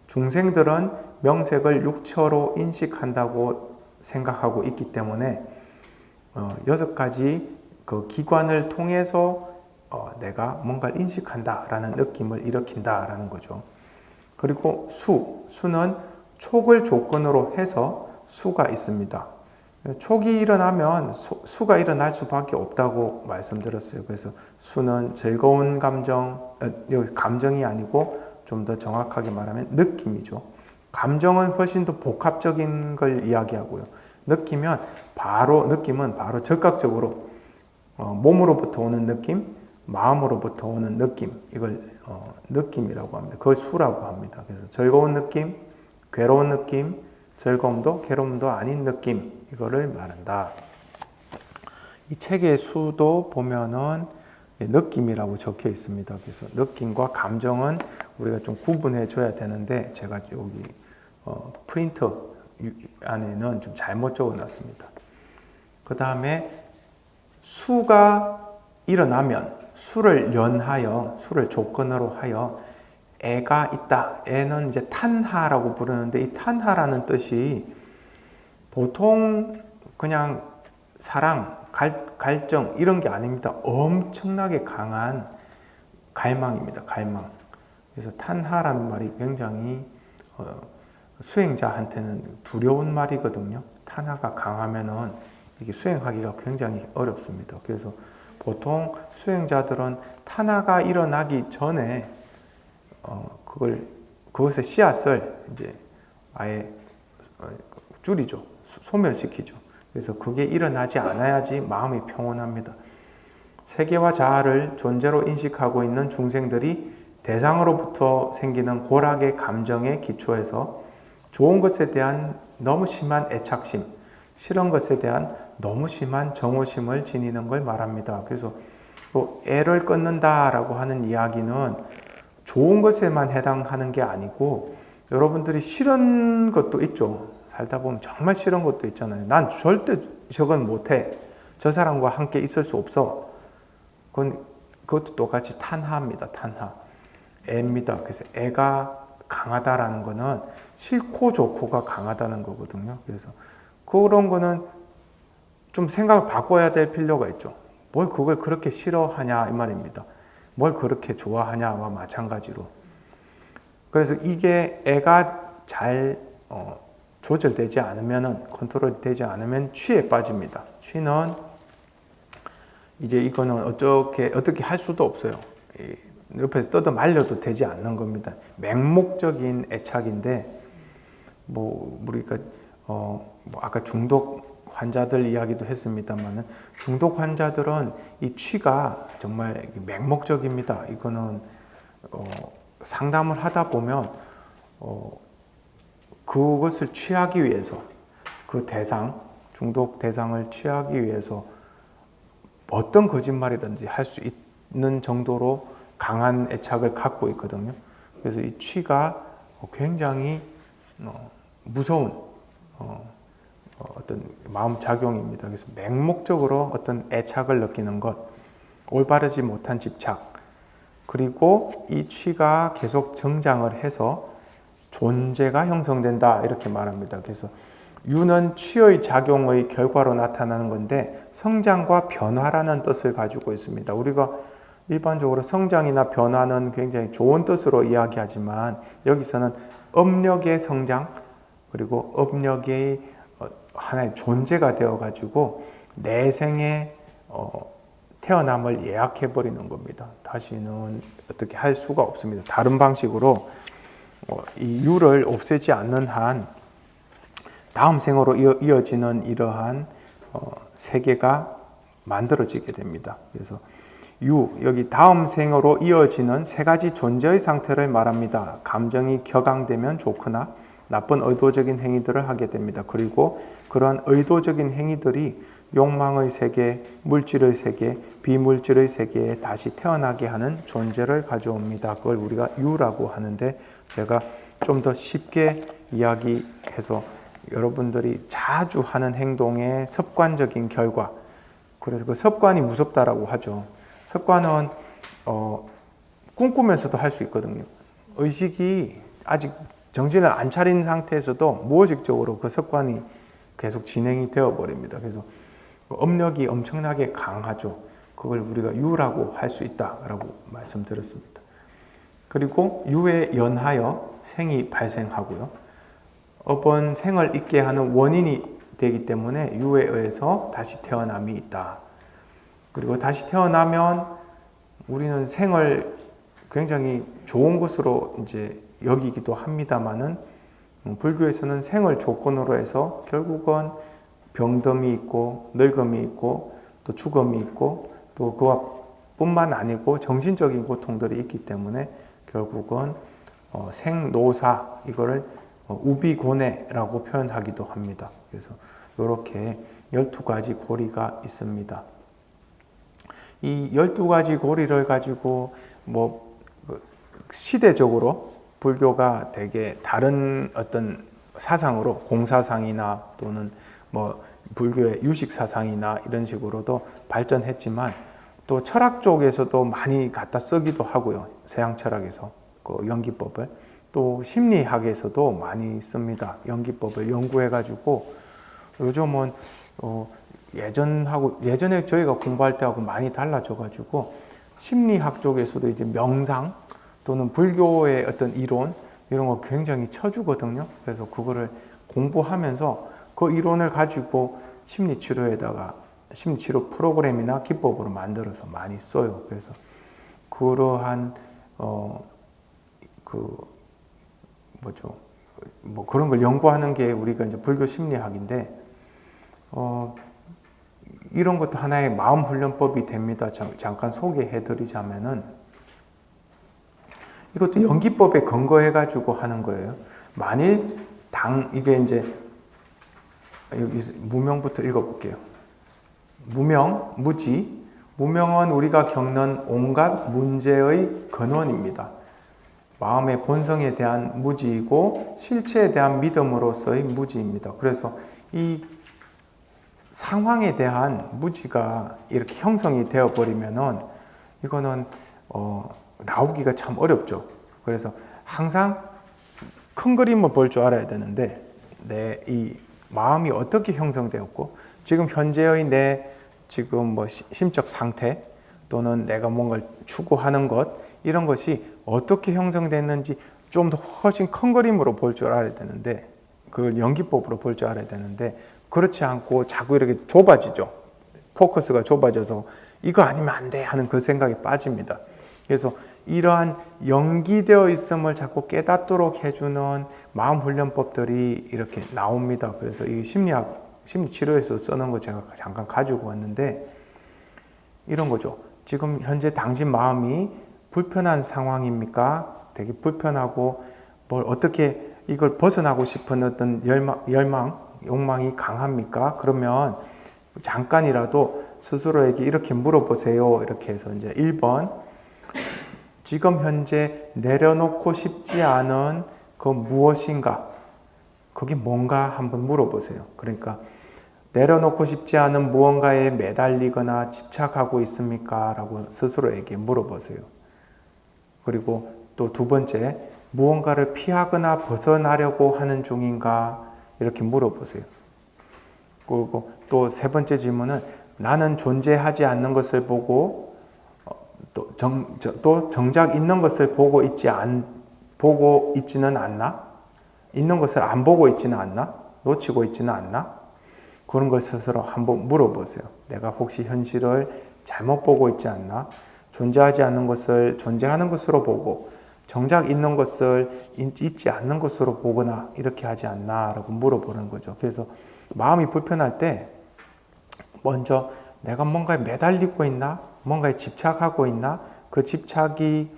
중생들은 명색을 육처로 인식한다고 생각하고 있기 때문에 6가지 그 기관을 통해서 내가 뭔가를 인식한다라는 느낌을 일으킨다라는 거죠. 그리고 수는 촉을 조건으로 해서 수가 있습니다. 촉이 일어나면 수가 일어날 수밖에 없다고 말씀드렸어요. 그래서 수는 즐거운 여기 감정이 아니고 좀 더 정확하게 말하면 느낌이죠. 감정은 훨씬 더 복합적인 걸 이야기하고요. 느낌은 바로 즉각적으로 몸으로부터 오는 느낌, 마음으로부터 오는 느낌, 이걸 느낌이라고 합니다. 그걸 수라고 합니다. 그래서 즐거운 느낌, 괴로운 느낌, 즐거움도 괴로움도 아닌 느낌, 이거를 말한다. 이 책의 수도 보면은 느낌이라고 적혀 있습니다. 그래서 느낌과 감정은 우리가 좀 구분해 줘야 되는데, 제가 여기 프린터 안에는 좀 잘못 적어 놨습니다. 그 다음에 수가 일어나면 수를 연하여, 수를 조건으로 하여 애가 있다. 애는 이제 탄하라고 부르는데, 이 탄하라는 뜻이 보통 그냥 사랑, 갈증 이런 게 아닙니다. 엄청나게 강한 갈망입니다. 갈망. 그래서 탄하라는 말이 굉장히 수행자한테는 두려운 말이거든요. 탄하가 강하면은 이게 수행하기가 굉장히 어렵습니다. 그래서 보통 수행자들은 탄하가 일어나기 전에 그것의 씨앗을 이제 아예 줄이죠. 소멸시키죠. 그래서 그게 일어나지 않아야지 마음이 평온합니다. 세계와 자아를 존재로 인식하고 있는 중생들이 대상으로부터 생기는 고락의 감정에 기초해서 좋은 것에 대한 너무 심한 애착심, 싫은 것에 대한 너무 심한 정오심을 지니는 걸 말합니다. 그래서 또 애를 끊는다라고 하는 이야기는 좋은 것에만 해당하는 게 아니고 여러분들이 싫은 것도 있죠. 살다 보면 정말 싫은 것도 있잖아요. 난 절대 저건 못해. 저 사람과 함께 있을 수 없어. 그것도 똑같이 탄하입니다. 탄하. 애입니다. 그래서 애가 강하다라는 거는 싫고 좋고가 강하다는 거거든요. 그래서 그런 거는 좀 생각을 바꿔야 될 필요가 있죠. 뭘 그걸 그렇게 싫어하냐 이 말입니다. 뭘 그렇게 좋아하냐와 마찬가지로. 그래서 이게 애가 잘 조절되지 않으면은 컨트롤이 되지 않으면 취에 빠집니다. 취는 이제 이거는 어떻게 할 수도 없어요. 옆에서 뜯어 말려도 되지 않는 겁니다. 맹목적인 애착인데 우리가 아까 중독 환자들 이야기도 했습니다만은 중독 환자들은 이 취가 정말 맹목적입니다. 이거는 상담을 하다 보면 그것을 취하기 위해서 그 중독 대상을 취하기 위해서 어떤 거짓말이든지 할 수 있는 정도로 강한 애착을 갖고 있거든요. 그래서 이 취가 굉장히 무서운 어떤 마음 작용입니다. 그래서 맹목적으로 어떤 애착을 느끼는 것, 올바르지 못한 집착, 그리고 이 취가 계속 정장을 해서 존재가 형성된다 이렇게 말합니다. 그래서 유는 취의 작용의 결과로 나타나는 건데 성장과 변화라는 뜻을 가지고 있습니다. 우리가 일반적으로 성장이나 변화는 굉장히 좋은 뜻으로 이야기하지만 여기서는 업력의 성장 그리고 업력의 하나의 존재가 되어가지고 내생의 태어남을 예약해 버리는 겁니다. 다시는 어떻게 할 수가 없습니다. 다른 방식으로 이 유를 없애지 않는 한 다음 생으로 이어지는 이러한 세계가 만들어지게 됩니다. 그래서 여기 다음 생으로 이어지는 세 가지 존재의 상태를 말합니다. 감정이 격앙되면 좋거나 나쁜 의도적인 행위들을 하게 됩니다. 그리고 그런 의도적인 행위들이 욕망의 세계, 물질의 세계, 비물질의 세계에 다시 태어나게 하는 존재를 가져옵니다. 그걸 우리가 유라고 하는데 제가 좀 더 쉽게 이야기해서 여러분들이 자주 하는 행동의 습관적인 결과, 그래서 그 습관이 무섭다라고 하죠. 습관은 꿈꾸면서도 할 수 있거든요. 의식이 아직 정신을 안 차린 상태에서도 무의식적으로 그 습관이 계속 진행이 되어 버립니다. 그래서 업력이 엄청나게 강하죠. 그걸 우리가 유라고 할 수 있다라고 말씀드렸습니다. 그리고 유에 연하여 생이 발생하고요. 업은 생을 있게 하는 원인이 되기 때문에 유에 의해서 다시 태어남이 있다. 그리고 다시 태어나면 우리는 생을 굉장히 좋은 것으로 이제 여기기도 합니다만은 불교에서는 생을 조건으로 해서 결국은 병듦이 있고 늙음이 있고 또 죽음이 있고 또 그와 뿐만 아니고 정신적인 고통들이 있기 때문에 결국은 생노사 이거를 우비고뇌라고 표현하기도 합니다. 그래서 이렇게 12가지 고리가 있습니다. 이 12가지 고리를 가지고 시대적으로 불교가 되게 다른 어떤 사상으로 공사상이나 또는 불교의 유식사상이나 이런 식으로도 발전했지만 또 철학 쪽에서도 많이 갖다 쓰기도 하고요. 서양 철학에서 그 연기법을 또 심리학에서도 많이 씁니다. 연기법을 연구해가지고 요즘은 예전에 저희가 공부할 때하고 많이 달라져가지고 심리학 쪽에서도 이제 명상 또는 불교의 어떤 이론 이런 거 굉장히 쳐주거든요. 그래서 그거를 공부하면서 그 이론을 가지고 심리치료 프로그램이나 기법으로 만들어서 많이 써요. 그래서 그러한 그런 걸 연구하는 게 우리가 이제 불교 심리학인데 이런 것도 하나의 마음 훈련법이 됩니다. 잠깐 소개해드리자면은 이것도 연기법에 근거해 가지고 하는 거예요. 만일 이게 이제 여기 무명부터 읽어볼게요. 무명, 무지, 무명은 우리가 겪는 온갖 문제의 근원입니다. 마음의 본성에 대한 무지이고 실체에 대한 믿음으로서의 무지입니다. 그래서 이 상황에 대한 무지가 이렇게 형성이 되어버리면은 이거는 나오기가 참 어렵죠. 그래서 항상 큰 그림을 볼 줄 알아야 되는데 내 이 마음이 어떻게 형성되었고 지금 현재의 내 지금 뭐 심적 상태 또는 내가 뭔가를 추구하는 것 이런 것이 어떻게 형성됐는지 좀 더 훨씬 큰 그림으로 볼 줄 알아야 되는데 그걸 연기법으로 볼 줄 알아야 되는데 그렇지 않고 자꾸 이렇게 좁아지죠. 포커스가 좁아져서 이거 아니면 안 돼 하는 그 생각이 빠집니다. 그래서 이러한 연기되어 있음을 자꾸 깨닫도록 해주는 마음 훈련법들이 이렇게 나옵니다. 그래서 이 심리 치료에서 써놓은 거 제가 잠깐 가지고 왔는데 이런 거죠. 지금 현재 당신 마음이 불편한 상황입니까? 되게 불편하고 뭘 어떻게 이걸 벗어나고 싶은 어떤 열망, 욕망이 강합니까? 그러면 잠깐이라도 스스로에게 이렇게 물어보세요. 이렇게 해서 이제 1번 지금 현재 내려놓고 싶지 않은 그 무엇인가 그게 뭔가 한번 물어보세요. 그러니까 내려놓고 싶지 않은 무언가에 매달리거나 집착하고 있습니까? 라고 스스로에게 물어보세요. 그리고 또 두 번째, 무언가를 피하거나 벗어나려고 하는 중인가? 이렇게 물어보세요. 그리고 또 세 번째 질문은 나는 존재하지 않는 것을 보고 또 정작 있는 것을 보고 있지는 않나? 있는 것을 안 보고 있지는 않나? 놓치고 있지는 않나? 그런 걸 스스로 한번 물어보세요. 내가 혹시 현실을 잘못 보고 있지 않나? 존재하지 않는 것을 존재하는 것으로 보고 정작 있는 것을 있지 않는 것으로 보거나 이렇게 하지 않나? 라고 물어보는 거죠. 그래서 마음이 불편할 때 먼저 내가 뭔가에 매달리고 있나? 뭔가에 집착하고 있나? 그 집착이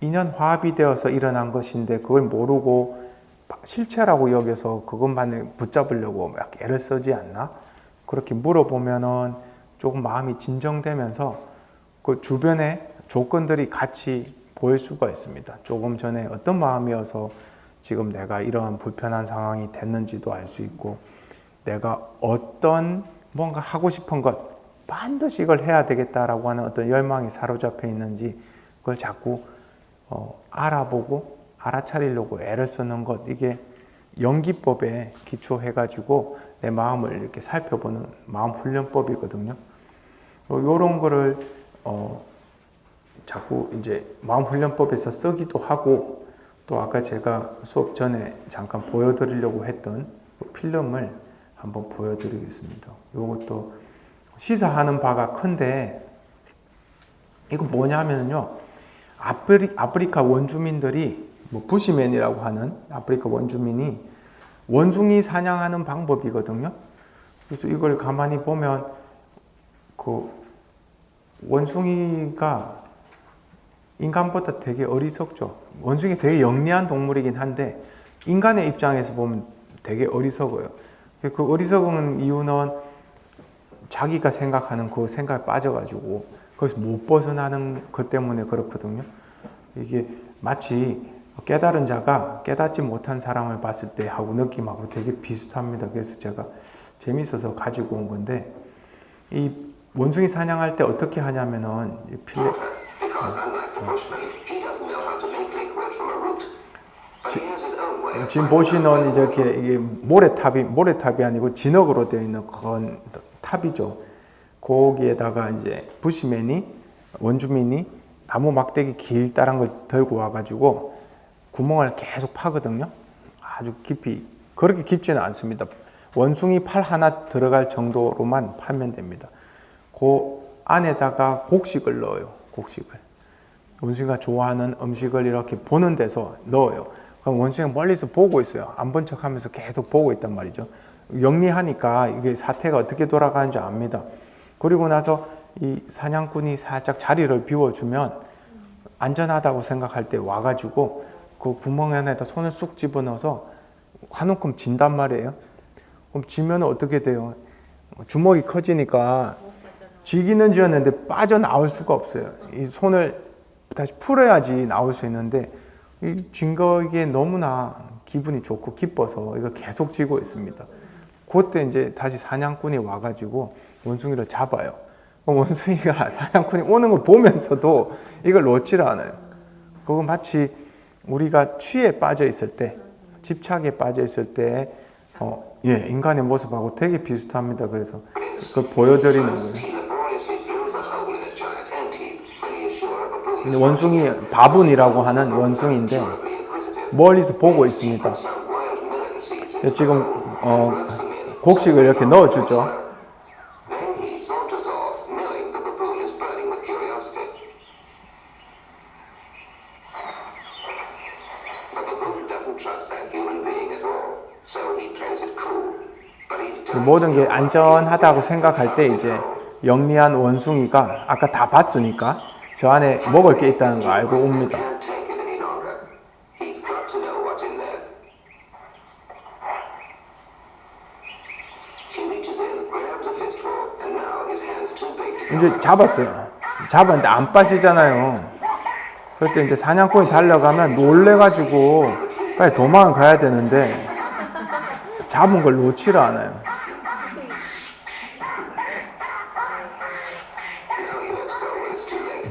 인연화합이 되어서 일어난 것인데 그걸 모르고 실체라고 여겨서 그것만을 붙잡으려고 막 애를 쓰지 않나? 그렇게 물어보면은 조금 마음이 진정되면서 그 주변에 조건들이 같이 보일 수가 있습니다. 조금 전에 어떤 마음이어서 지금 내가 이러한 불편한 상황이 됐는지도 알 수 있고 내가 어떤 뭔가 하고 싶은 것 반드시 이걸 해야 되겠다라고 하는 어떤 열망이 사로잡혀 있는지 그걸 자꾸 알아보고 알아차리려고 애를 쓰는 것 이게 연기법에 기초해가지고 내 마음을 이렇게 살펴보는 마음 훈련법이거든요. 이런 거를 자꾸 이제 마음 훈련법에서 쓰기도 하고 또 아까 제가 수업 전에 잠깐 보여드리려고 했던 필름을 한번 보여드리겠습니다. 이것도 시사하는 바가 큰데 이거 뭐냐면요. 아프리카 원주민들이 뭐 부시맨이라고 하는 아프리카 원주민이 원숭이 사냥하는 방법이거든요. 그래서 이걸 가만히 보면 그 원숭이가 인간보다 되게 어리석죠. 원숭이 되게 영리한 동물이긴 한데 인간의 입장에서 보면 되게 어리석어요. 그 어리석은 이유는 자기가 생각하는 그 생각에 빠져가지고 거기서 못 벗어나는 것 때문에 그렇거든요. 이게 마치 깨달은 자가 깨닫지 못한 사람을 봤을 때 하고 느낌하고 되게 비슷합니다. 그래서 제가 재밌어서 가지고 온 건데 이 원숭이 사냥할 때 어떻게 하냐면은 지금 보시는 이게 모래탑이 아니고 진흙으로 되어 있는 그런 탑이죠. 거기에다가 이제 원주민이 나무 막대기 길다란 걸 들고 와가지고 구멍을 계속 파거든요. 아주 깊이, 그렇게 깊지는 않습니다. 원숭이 팔 하나 들어갈 정도로만 파면 됩니다. 그 안에다가 곡식을 넣어요. 곡식을. 원숭이가 좋아하는 음식을 이렇게 보는 데서 넣어요. 그럼 원숭이가 멀리서 보고 있어요. 안 본 척 하면서 계속 보고 있단 말이죠. 영리하니까 이게 사태가 어떻게 돌아가는지 압니다. 그리고 나서 이 사냥꾼이 살짝 자리를 비워주면 안전하다고 생각할 때 와가지고 그 구멍 안에다 손을 쑥 집어넣어서 한 움큼 진단 말이에요. 그럼 지면 어떻게 돼요? 주먹이 커지니까 쥐기는 쥐었는데 빠져나올 수가 없어요. 이 손을 다시 풀어야지 나올 수 있는데 이 쥔 거에 너무나 기분이 좋고 기뻐서 이거 계속 쥐고 있습니다. 그때 이제 다시 사냥꾼이 와가지고 원숭이를 잡아요. 원숭이가 사냥꾼이 오는 걸 보면서도 이걸 놓지를 않아요. 그건 마치 우리가 취에 빠져 있을 때, 집착에 빠져 있을 때, 인간의 모습하고 되게 비슷합니다. 그래서 그걸 보여드리는 거예요. 근데 원숭이 바분이라고 하는 원숭이인데 멀리서 보고 있습니다. 지금 곡식을 이렇게 넣어주죠. 모든 게 안전하다고 생각할 때 이제 영리한 원숭이가 아까 다 봤으니까 저 안에 먹을 게 있다는 거 알고 옵니다. 이제 잡았어요. 잡았는데 안 빠지잖아요. 그때 이제 사냥꾼이 달려가면 놀래가지고 빨리 도망을 가야 되는데 잡은 걸 놓지를 않아요.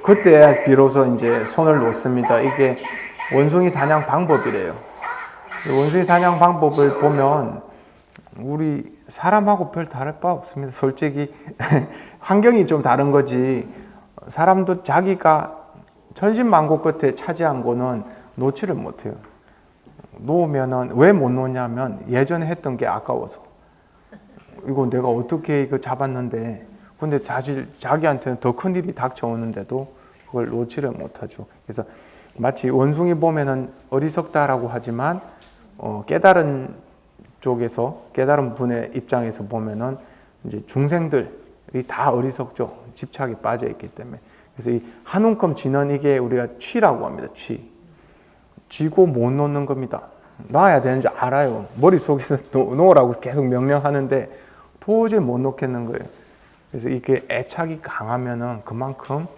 그때 비로소 이제 손을 놓습니다. 이게 원숭이 사냥 방법이래요. 원숭이 사냥 방법을 보면 우리 사람하고 별 다를 바 없습니다. 솔직히 환경이 좀 다른 거지. 사람도 자기가 천신만고 끝에 차지한 거는 놓지를 못해요. 놓으면은 왜 못 놓냐면 예전에 했던 게 아까워서. 이거 내가 어떻게 이거 잡았는데, 근데 사실 자기한테는 더 큰 일이 닥쳐오는데도 그걸 놓지를 못하죠. 그래서 마치 원숭이 보면은 어리석다라고 하지만 깨달은 쪽에서, 깨달은 분의 입장에서 보면은 이제 중생들이 다 어리석죠. 집착에 빠져 있기 때문에. 그래서 이 한 움큼 쥐는 이게 우리가 취라고 합니다. 쥐고 못 놓는 겁니다. 놔야 되는 줄 알아요. 머릿속에서 놓으라고 계속 명령하는데 도저히 못 놓겠는 거예요. 그래서 이게 애착이 강하면은 그만큼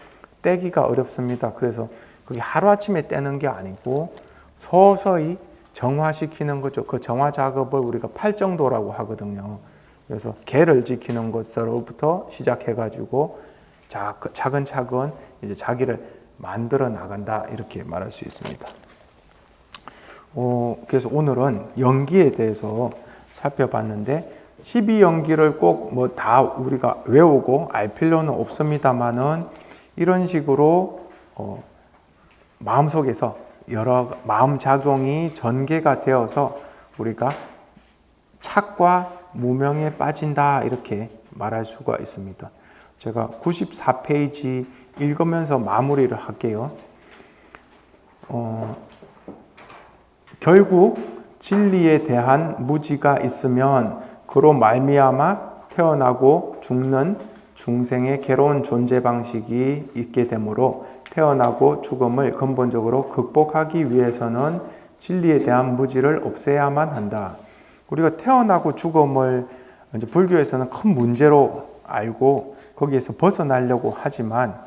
떼기가 어렵습니다. 그래서 그게 하루아침에 떼는 게 아니고 서서히 정화시키는 거죠. 그 정화 작업을 우리가 팔정도라고 하거든요. 그래서 개를 지키는 것으로부터 시작해가지고 차근차근 이제 자기를 만들어 나간다, 이렇게 말할 수 있습니다. 그래서 오늘은 연기에 대해서 살펴봤는데 12연기를 꼭 뭐 다 우리가 외우고 알 필요는 없습니다만은 이런 식으로 마음속에서 여러 마음 작용이 전개가 되어서 우리가 착과 무명에 빠진다, 이렇게 말할 수가 있습니다. 제가 94페이지 읽으면서 마무리를 할게요. 결국 진리에 대한 무지가 있으면 그로 말미암아 태어나고 죽는 중생의 괴로운 존재 방식이 있게 되므로 태어나고 죽음을 근본적으로 극복하기 위해서는 진리에 대한 무지를 없애야만 한다. 우리가 태어나고 죽음을 이제 불교에서는 큰 문제로 알고 거기에서 벗어나려고 하지만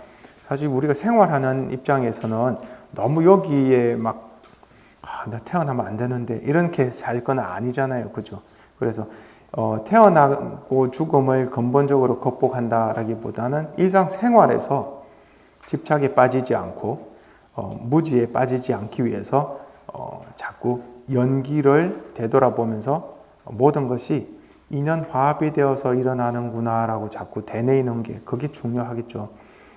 사실 우리가 생활하는 입장에서는 너무 여기에 막 나 태어나면 안 되는데 이렇게 살 건 아니잖아요. 그죠? 그래서 태어나고 죽음을 근본적으로 극복한다라기보다는 일상생활에서 집착에 빠지지 않고 무지에 빠지지 않기 위해서 자꾸 연기를 되돌아보면서 모든 것이 인연 화합이 되어서 일어나는구나 라고 자꾸 되뇌이는 게, 그게 중요하겠죠.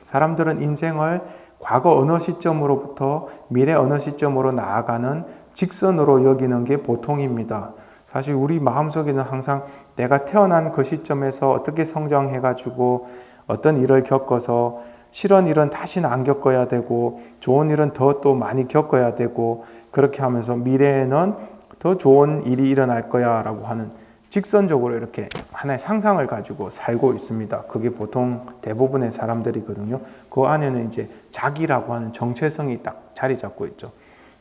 사람들은 인생을 과거 어느 시점으로부터 미래 어느 시점으로 나아가는 직선으로 여기는 게 보통입니다. 사실 우리 마음속에는 항상 내가 태어난 그 시점에서 어떻게 성장해가지고 어떤 일을 겪어서 싫은 일은 다시는 안 겪어야 되고 좋은 일은 더 또 많이 겪어야 되고 그렇게 하면서 미래에는 더 좋은 일이 일어날 거야 라고 하는 직선적으로 이렇게 하나의 상상을 가지고 살고 있습니다. 그게 보통 대부분의 사람들이거든요. 그 안에는 이제 자기라고 하는 정체성이 딱 자리 잡고 있죠.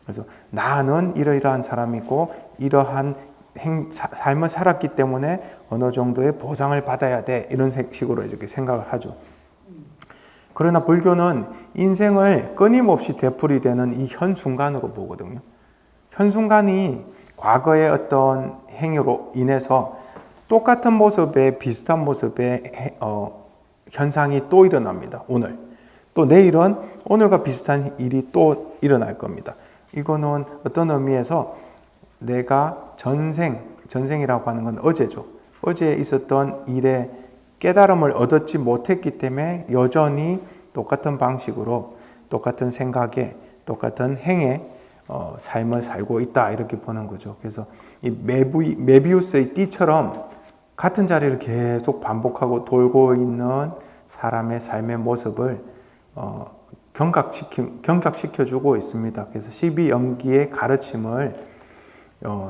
그래서 나는 이러이러한 사람이고 이러한 삶을 살았기 때문에 어느 정도의 보상을 받아야 돼, 이런 식으로 이렇게 생각을 하죠. 그러나 불교는 인생을 끊임없이 되풀이되는 이 현순간으로 보거든요. 현순간이 과거의 어떤 행위로 인해서 똑같은 모습의 비슷한 모습의 현상이 또 일어납니다. 오늘. 또 내일은 오늘과 비슷한 일이 또 일어날 겁니다. 이거는 어떤 의미에서 내가 전생이라고 하는 건 어제죠. 어제 있었던 일에 깨달음을 얻었지 못했기 때문에 여전히 똑같은 방식으로 똑같은 생각에 똑같은 행에 삶을 살고 있다 이렇게 보는 거죠. 그래서 이 메비우스의 띠처럼 같은 자리를 계속 반복하고 돌고 있는 사람의 삶의 모습을 경각시켜주고 있습니다. 그래서 12연기의 가르침을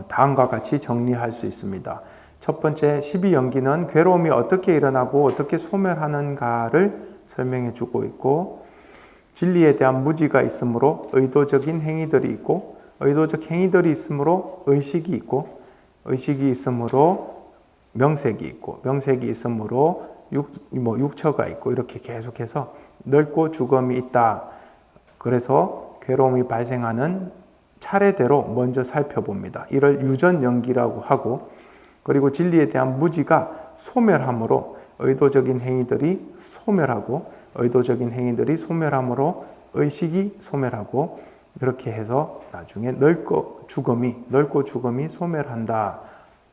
다음과 같이 정리할 수 있습니다. 첫 번째, 12연기는 괴로움이 어떻게 일어나고 어떻게 소멸하는가를 설명해 주고 있고, 진리에 대한 무지가 있으므로 의도적인 행위들이 있고, 의도적 행위들이 있으므로 의식이 있고, 의식이 있으므로 명색이 있고, 명색이 있으므로 육처가 있고, 이렇게 계속해서 넓고 죽음이 있다. 그래서 괴로움이 발생하는 차례대로 먼저 살펴봅니다. 이를 유전연기라고 하고, 그리고 진리에 대한 무지가 소멸함으로 의도적인 행위들이 소멸하고, 의도적인 행위들이 소멸함으로 의식이 소멸하고, 그렇게 해서 나중에 넓고 죽음이 소멸한다.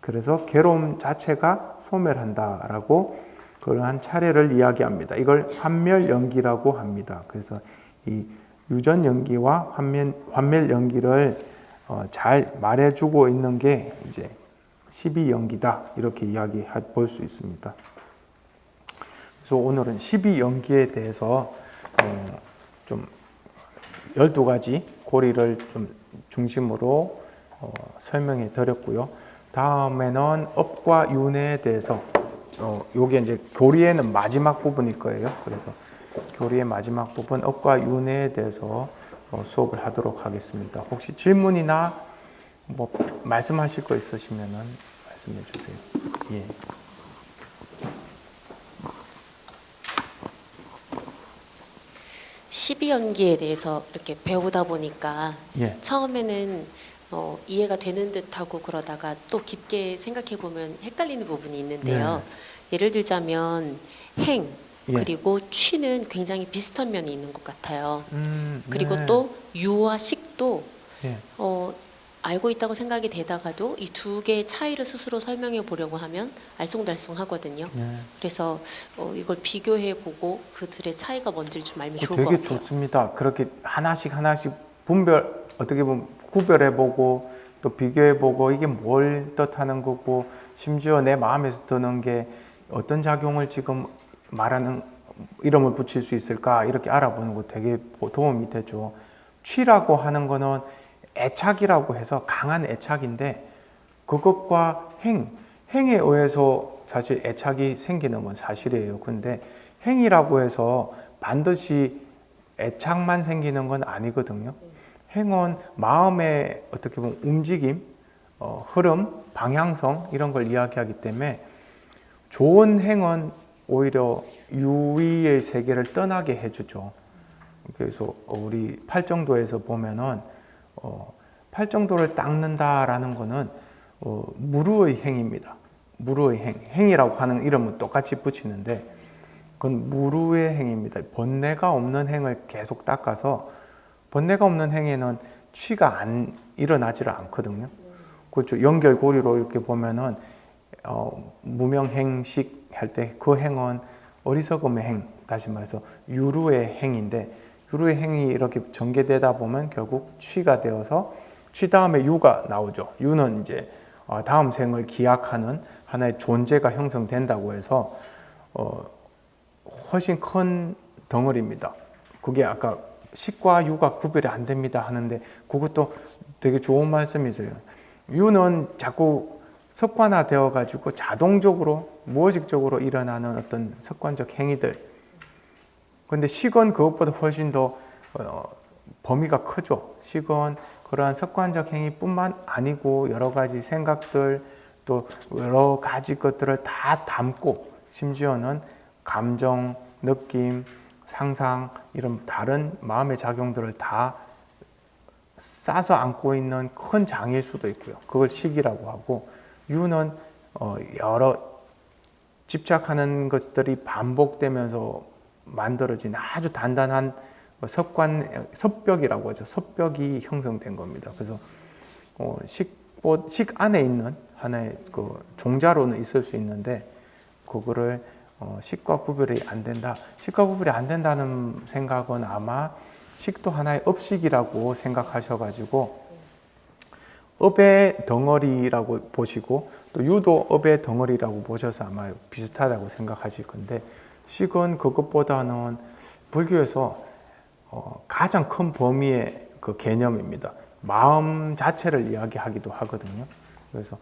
그래서 괴로움 자체가 소멸한다라고 그러한 차례를 이야기합니다. 이걸 환멸연기라고 합니다. 그래서 이 유전연기와 환멸연기를 잘 말해주고 있는 게 이제 12연기다 이렇게 이야기해 볼 수 있습니다. 그래서 오늘은 12연기에 대해서 좀 12가지 고리를 좀 중심으로 설명해 드렸고요. 다음에는 업과 윤회에 대해서 요게 이제 교리에는 마지막 부분일 거예요. 그래서 교리의 마지막 부분 업과 윤회에 대해서 수업을 하도록 하겠습니다. 혹시 질문이나 뭐 말씀하실 거 있으시면은 말씀해 주세요. 예.
십이연기에 대해서 이렇게 배우다 보니까
예.
처음에는 이해가 되는 듯하고 그러다가 또 깊게 생각해 보면 헷갈리는 부분이 있는데요. 예를 들자면 행
예.
그리고 취는 굉장히 비슷한 면이 있는 것 같아요. 그리고
네.
또 유와 식도
예.
알고 있다고 생각이 되다가도 이 두 개의 차이를 스스로 설명해 보려고 하면 알쏭달쏭하거든요.
예.
그래서 이걸 비교해 보고 그들의 차이가 뭔지를 좀 알면 좋을 것
되게
같아요.
좋습니다. 그렇게 하나씩 어떻게 보면 구별해 보고 또 비교해 보고 이게 뭘 뜻하는 거고, 심지어 내 마음에서 드는 게 어떤 작용을 지금 말하는 이름을 붙일 수 있을까 이렇게 알아보는 거 되게 도움이 되죠. 취라고 하는 거는 애착이라고 해서 강한 애착인데, 그것과 행에 의해서 사실 애착이 생기는 건 사실이에요. 근데 행이라고 해서 반드시 애착만 생기는 건 아니거든요. 행은 마음의 어떻게 보면 움직임, 흐름, 방향성 이런 걸 이야기하기 때문에 좋은 행은 오히려 유의의 세계를 떠나게 해주죠. 그래서 우리 팔정도에서 보면은 팔정도를 닦는다라는 거는 무루의 행입니다. 무루의 행이라고 하는 이름은 똑같이 붙이는데 그건 무루의 행입니다. 번뇌가 없는 행을 계속 닦아서, 번뇌가 없는 행에는 취가 일어나지를 않거든요. 그렇죠. 연결고리로 이렇게 보면은 무명행식 할 때 그 행은 어리석음의 행, 다시 말해서 유루의 행인데, 유루의 행이 이렇게 전개되다 보면 결국 취가 되어서 취 다음에 유가 나오죠. 유는 이제 다음 생을 기약하는 하나의 존재가 형성된다고 해서 훨씬 큰 덩어리입니다. 그게 아까 식과 유가 구별이 안 됩니다 하는데 그것도 되게 좋은 말씀이세요. 유는 자꾸 습관화되어 가지고 자동적으로 무의식적으로 일어나는 어떤 습관적 행위들. 근데 식은 그것보다 훨씬 더 범위가 크죠. 식은 그러한 습관적 행위뿐만 아니고 여러 가지 생각들 또 여러 가지 것들을 다 담고, 심지어는 감정, 느낌, 상상 이런 다른 마음의 작용들을 다 싸서 안고 있는 큰 장일 수도 있고요. 그걸 식이라고 하고, 유는 여러 집착하는 것들이 반복되면서 만들어진 아주 단단한 섭벽이라고 하죠. 섭벽이 형성된 겁니다. 그래서 식 안에 있는 하나의 그 종자로는 있을 수 있는데, 그거를 식과 구별이 안 된다. 식과 구별이 안 된다는 생각은 아마 식도 하나의 업식이라고 생각하셔가지고 업의 덩어리라고 보시고, 또 유도 업의 덩어리라고 보셔서 아마 비슷하다고 생각하실 건데, 식은 그것보다는 불교에서 가장 큰 범위의 그 개념입니다. 마음 자체를 이야기하기도 하거든요. 그래서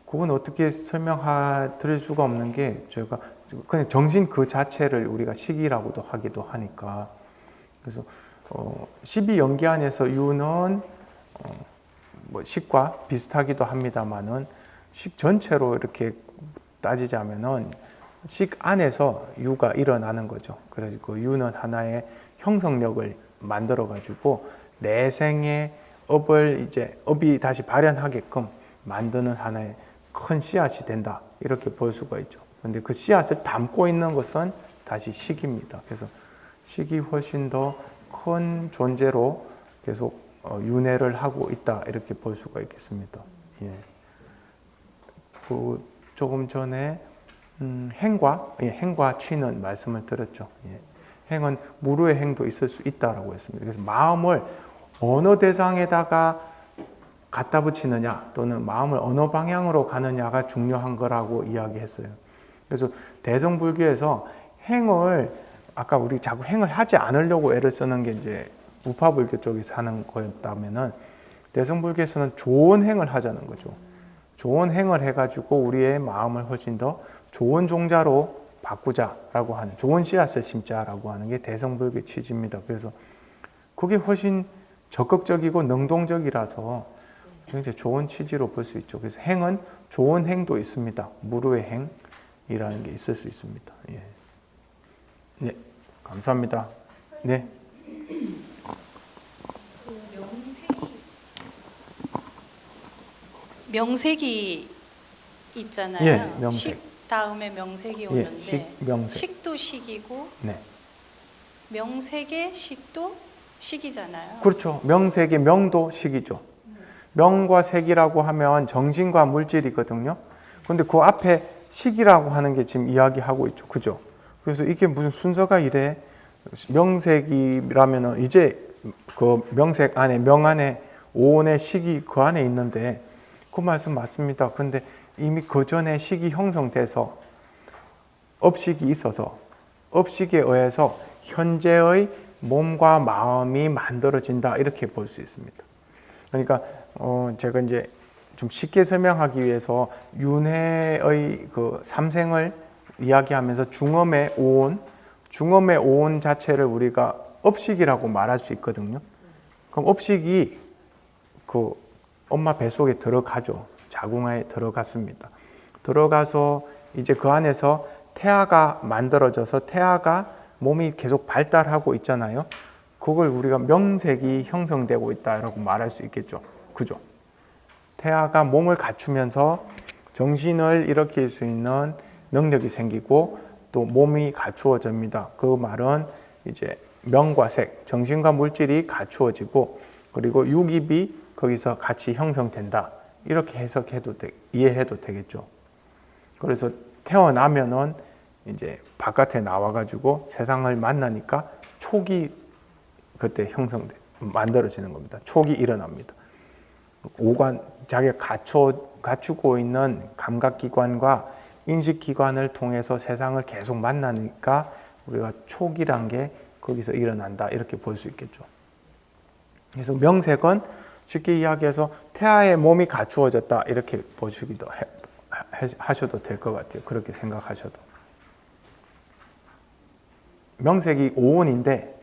그건 어떻게 설명드릴 수가 없는 게, 저희가 그냥 정신 그 자체를 우리가 식이라고도 하기도 하니까. 그래서 12연기 안에서 유는 뭐 식과 비슷하기도 합니다만은, 식 전체로 이렇게 따지자면은 식 안에서 유가 일어나는 거죠. 그래서 그 유는 하나의 형성력을 만들어 가지고 내생의 업이 다시 발현하게끔 만드는 하나의 큰 씨앗이 된다, 이렇게 볼 수가 있죠. 근데 그 씨앗을 담고 있는 것은 다시 식입니다. 그래서 식이 훨씬 더 큰 존재로 계속 윤회를 하고 있다, 이렇게 볼 수가 있겠습니다. 예. 그 조금 전에 행과 취는 말씀을 드렸죠. 예. 행은 무루의 행도 있을 수 있다라고 했습니다. 그래서 마음을 어느 대상에다가 갖다 붙이느냐, 또는 마음을 어느 방향으로 가느냐가 중요한 거라고 이야기했어요. 그래서 대성불교에서 행을, 아까 우리 자꾸 행을 하지 않으려고 애를 쓰는 게 이제 우파불교 쪽에서 하는 거였다면은, 대성불교에서는 좋은 행을 하자는 거죠. 좋은 행을 해가지고 우리의 마음을 훨씬 더 좋은 종자로 바꾸자라고 하는, 좋은 씨앗을 심자라고 하는 게 대성불교의 취지입니다. 그래서 그게 훨씬 적극적이고 능동적이라서 굉장히 좋은 취지로 볼 수 있죠. 그래서 행은 좋은 행도 있습니다. 무루의 행이라는 게 있을 수 있습니다. 예. 네, 감사합니다. 네.
명색이 있잖아요.
예, 명색.
식 다음에 명색이
예,
오는데,
명색.
식도 식이고
네.
명색의 식도 식이잖아요.
그렇죠. 명색의 명도 식이죠. 명과 색이라고 하면 정신과 물질이거든요. 근데 그 앞에 식이라고 하는 게 지금 이야기하고 있죠. 그죠? 그래서 이게 무슨 순서가 이래? 명색이라면은 이제 그 명색 안에, 명 안에 오온의 식이 그 안에 있는데, 그 말씀 맞습니다. 근데 이미 그 전에 식이 형성돼서 업식이 있어서 업식에 의해서 현재의 몸과 마음이 만들어진다, 이렇게 볼 수 있습니다. 그러니까 제가 이제 좀 쉽게 설명하기 위해서 윤회의 그 삼생을 이야기하면서 중엄의 오온 자체를 우리가 업식이라고 말할 수 있거든요. 그럼 업식이 그 엄마 뱃속에 들어가죠. 자궁에 들어갔습니다. 들어가서 이제 그 안에서 태아가 만들어져서 태아가 몸이 계속 발달하고 있잖아요. 그걸 우리가 명색이 형성되고 있다라고 말할 수 있겠죠. 그죠? 태아가 몸을 갖추면서 정신을 일으킬 수 있는 능력이 생기고 또 몸이 갖추어집니다. 그 말은 이제 명과 색, 정신과 물질이 갖추어지고, 그리고 육입이 거기서 같이 형성된다, 이렇게 이해해도 되겠죠. 그래서 태어나면은 이제 바깥에 나와가지고 세상을 만나니까 촉이 그때 만들어지는 겁니다. 촉이 일어납니다. 오관, 자기가 갖추고 있는 감각기관과 인식기관을 통해서 세상을 계속 만나니까 우리가 촉이란 게 거기서 일어난다, 이렇게 볼 수 있겠죠. 그래서 명색은 쉽게 이야기해서 태아의 몸이 갖추어졌다, 이렇게 보시기도 하셔도 될 것 같아요. 그렇게 생각하셔도. 명색이 오온인데,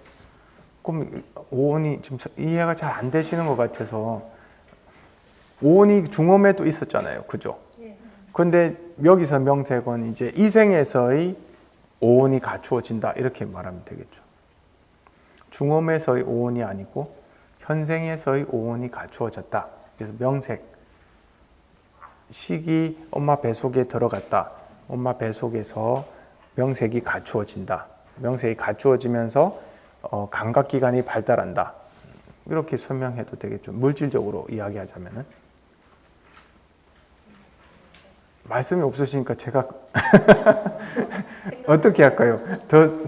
그럼 오온이 지금 이해가 잘 안 되시는 것 같아서, 오온이 중엄에도 있었잖아요. 그죠? 근데 여기서 명색은 이제 이생에서의 오온이 갖추어진다 이렇게 말하면 되겠죠. 중음에서의 오온이 아니고 현생에서의 오온이 갖추어졌다. 그래서 명색, 식이 엄마 뱃속에 들어갔다. 엄마 뱃속에서 명색이 갖추어진다. 명색이 갖추어지면서 감각기관이 발달한다. 이렇게 설명해도 되겠죠. 물질적으로 이야기하자면은. 말씀이 없으시니까 제가 어떻게 할까요?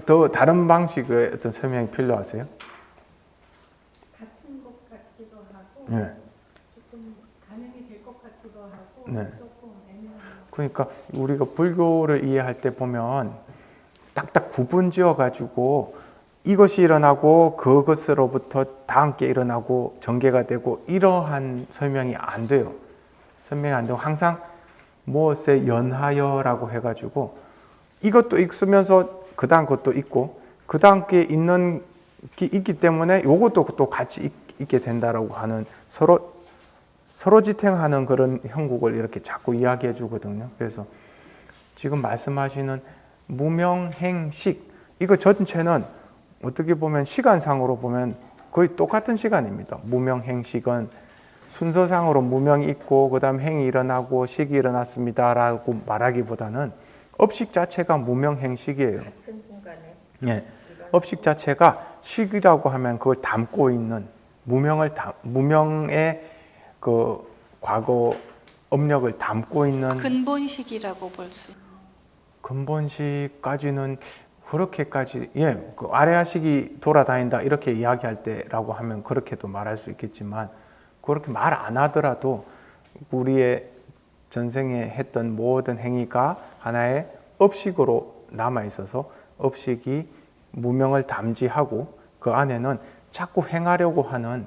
더 다른 방식의 어떤 설명이 필요하세요?
같은 것 같기도 하고
네.
조금 가능이 될 것 같기도 하고
네.
조금 애매한.
그러니까 우리가 불교를 이해할 때 보면 딱딱 구분 지어 가지고 이것이 일어나고 그것으로부터 다음 게 일어나고 전개가 되고 이러한 설명이 안 돼요. 설명이 안 되고 항상 무엇에 연하여라고 해가지고 이것도 있으면서 그 다음 것도 있고 그 다음 게 있는 게 있기 때문에 이것도 또 같이 있게 된다라고 하는 서로 지탱하는 그런 형국을 이렇게 자꾸 이야기해 주거든요. 그래서 지금 말씀하시는 무명행식 이거 전체는 어떻게 보면 시간상으로 보면 거의 똑같은 시간입니다. 무명행식은 순서상으로 무명이 있고 그 다음 행이 일어나고 식이 일어났습니다 라고 말하기보다는 업식 자체가 무명행식이에요.
같은 순간에
예, 업식 자체가 식이라고 하면 그걸 담고 있는 무명의 그 과거 업력을 담고 있는
근본식이라고 볼 수.
근본식까지는 그렇게까지 그 아래아식이 돌아다닌다 이렇게 이야기할 때라고 하면 그렇게도 말할 수 있겠지만 그렇게 말 안 하더라도 우리의 전생에 했던 모든 행위가 하나의 업식으로 남아 있어서 업식이 무명을 담지하고 그 안에는 자꾸 행하려고 하는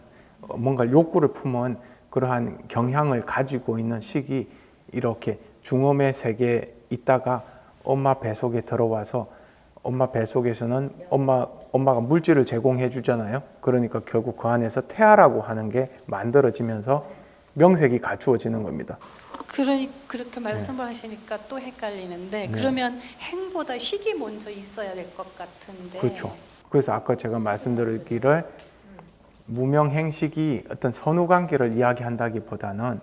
뭔가 욕구를 품은 그러한 경향을 가지고 있는 식이 이렇게 중음의 세계에 있다가 엄마 뱃속에 들어와서 엄마 뱃속에서는 엄마가 물질을 제공해 주잖아요. 그러니까 결국 그 안에서 태아라고 하는 게 만들어지면서 명색이 갖추어지는 겁니다.
그렇게 말씀을 하시니까 또 헷갈리는데
네.
그러면 행보다 식이 먼저 있어야 될 것 같은데.
그렇죠. 그래서 아까 제가 말씀드리기를 무명행식이 어떤 선후관계를 이야기한다기보다는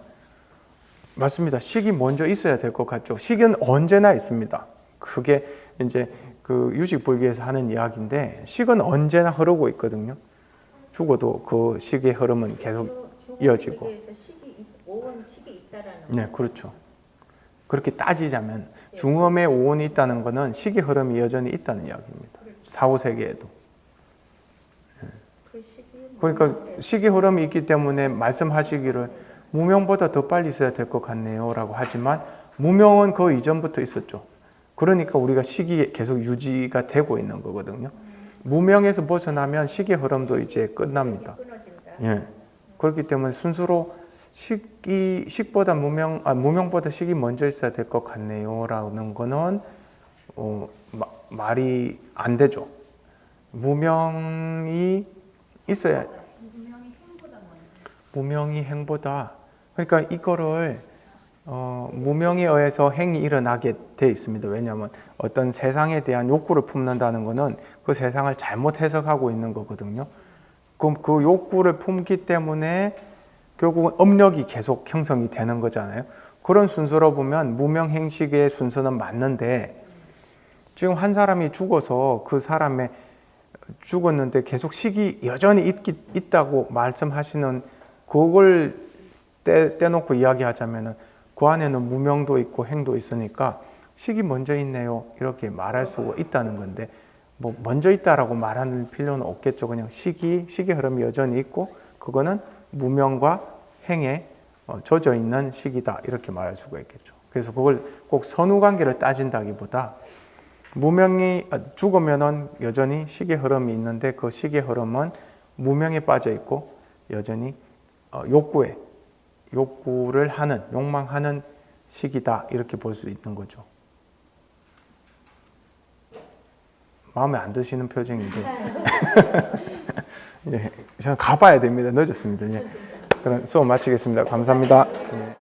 맞습니다. 식이 먼저 있어야 될 것 같죠. 식은 언제나 있습니다. 그게 이제 그 유식불교에서 하는 이야기인데 식은 언제나 흐르고 있거든요. 죽어도 그 식의 흐름은 계속 이어지고.
오온 식이 있다라는.
네, 그렇죠. 그렇게 따지자면 중음에 오온이 있다는 것은 식의 흐름이 여전히 있다는 이야기입니다. 사후세계에도. 그러니까 식의 흐름이 있기 때문에 말씀하시기를 무명보다 더 빨리 있어야 될 것 같네요 라고 하지만 무명은 그 이전부터 있었죠. 그러니까 우리가 식이 계속 유지가 되고 있는 거거든요. 무명에서 벗어나면 식의 흐름도 이제 끝납니다. 예. 그렇기 때문에 순수로 무명보다 식이 먼저 있어야 될 것 같네요 라는 거는 말이 안 되죠. 무명이 있어야 무명이 행보다 그러니까 이거를 무명에 의해서 행이 일어나게 돼 있습니다. 왜냐하면 어떤 세상에 대한 욕구를 품는다는 것은 그 세상을 잘못 해석하고 있는 거거든요. 그럼 그 욕구를 품기 때문에 결국은 업력이 계속 형성이 되는 거잖아요. 그런 순서로 보면 무명행식의 순서는 맞는데 지금 한 사람이 죽어서 그 사람의 죽었는데 계속 식이 여전히 있다고 말씀하시는 그걸 떼놓고 이야기하자면은 그 안에는 무명도 있고 행도 있으니까 식이 먼저 있네요 이렇게 말할 수가 있다는 건데 뭐 먼저 있다라고 말하는 필요는 없겠죠. 그냥 식의 흐름이 여전히 있고 그거는 무명과 행에 젖어 있는 식이다 이렇게 말할 수가 있겠죠. 그래서 그걸 꼭 선후관계를 따진다기보다 무명이 죽으면은 여전히 식의 흐름이 있는데 그 식의 흐름은 무명에 빠져 있고 여전히 욕구를 하는 욕망하는 식이다 이렇게 볼 수 있는 거죠. 마음에 안 드시는 표정인데 예, 저는 가봐야 됩니다. 늦었습니다. 예. 그럼 수업 마치겠습니다. 감사합니다. 예.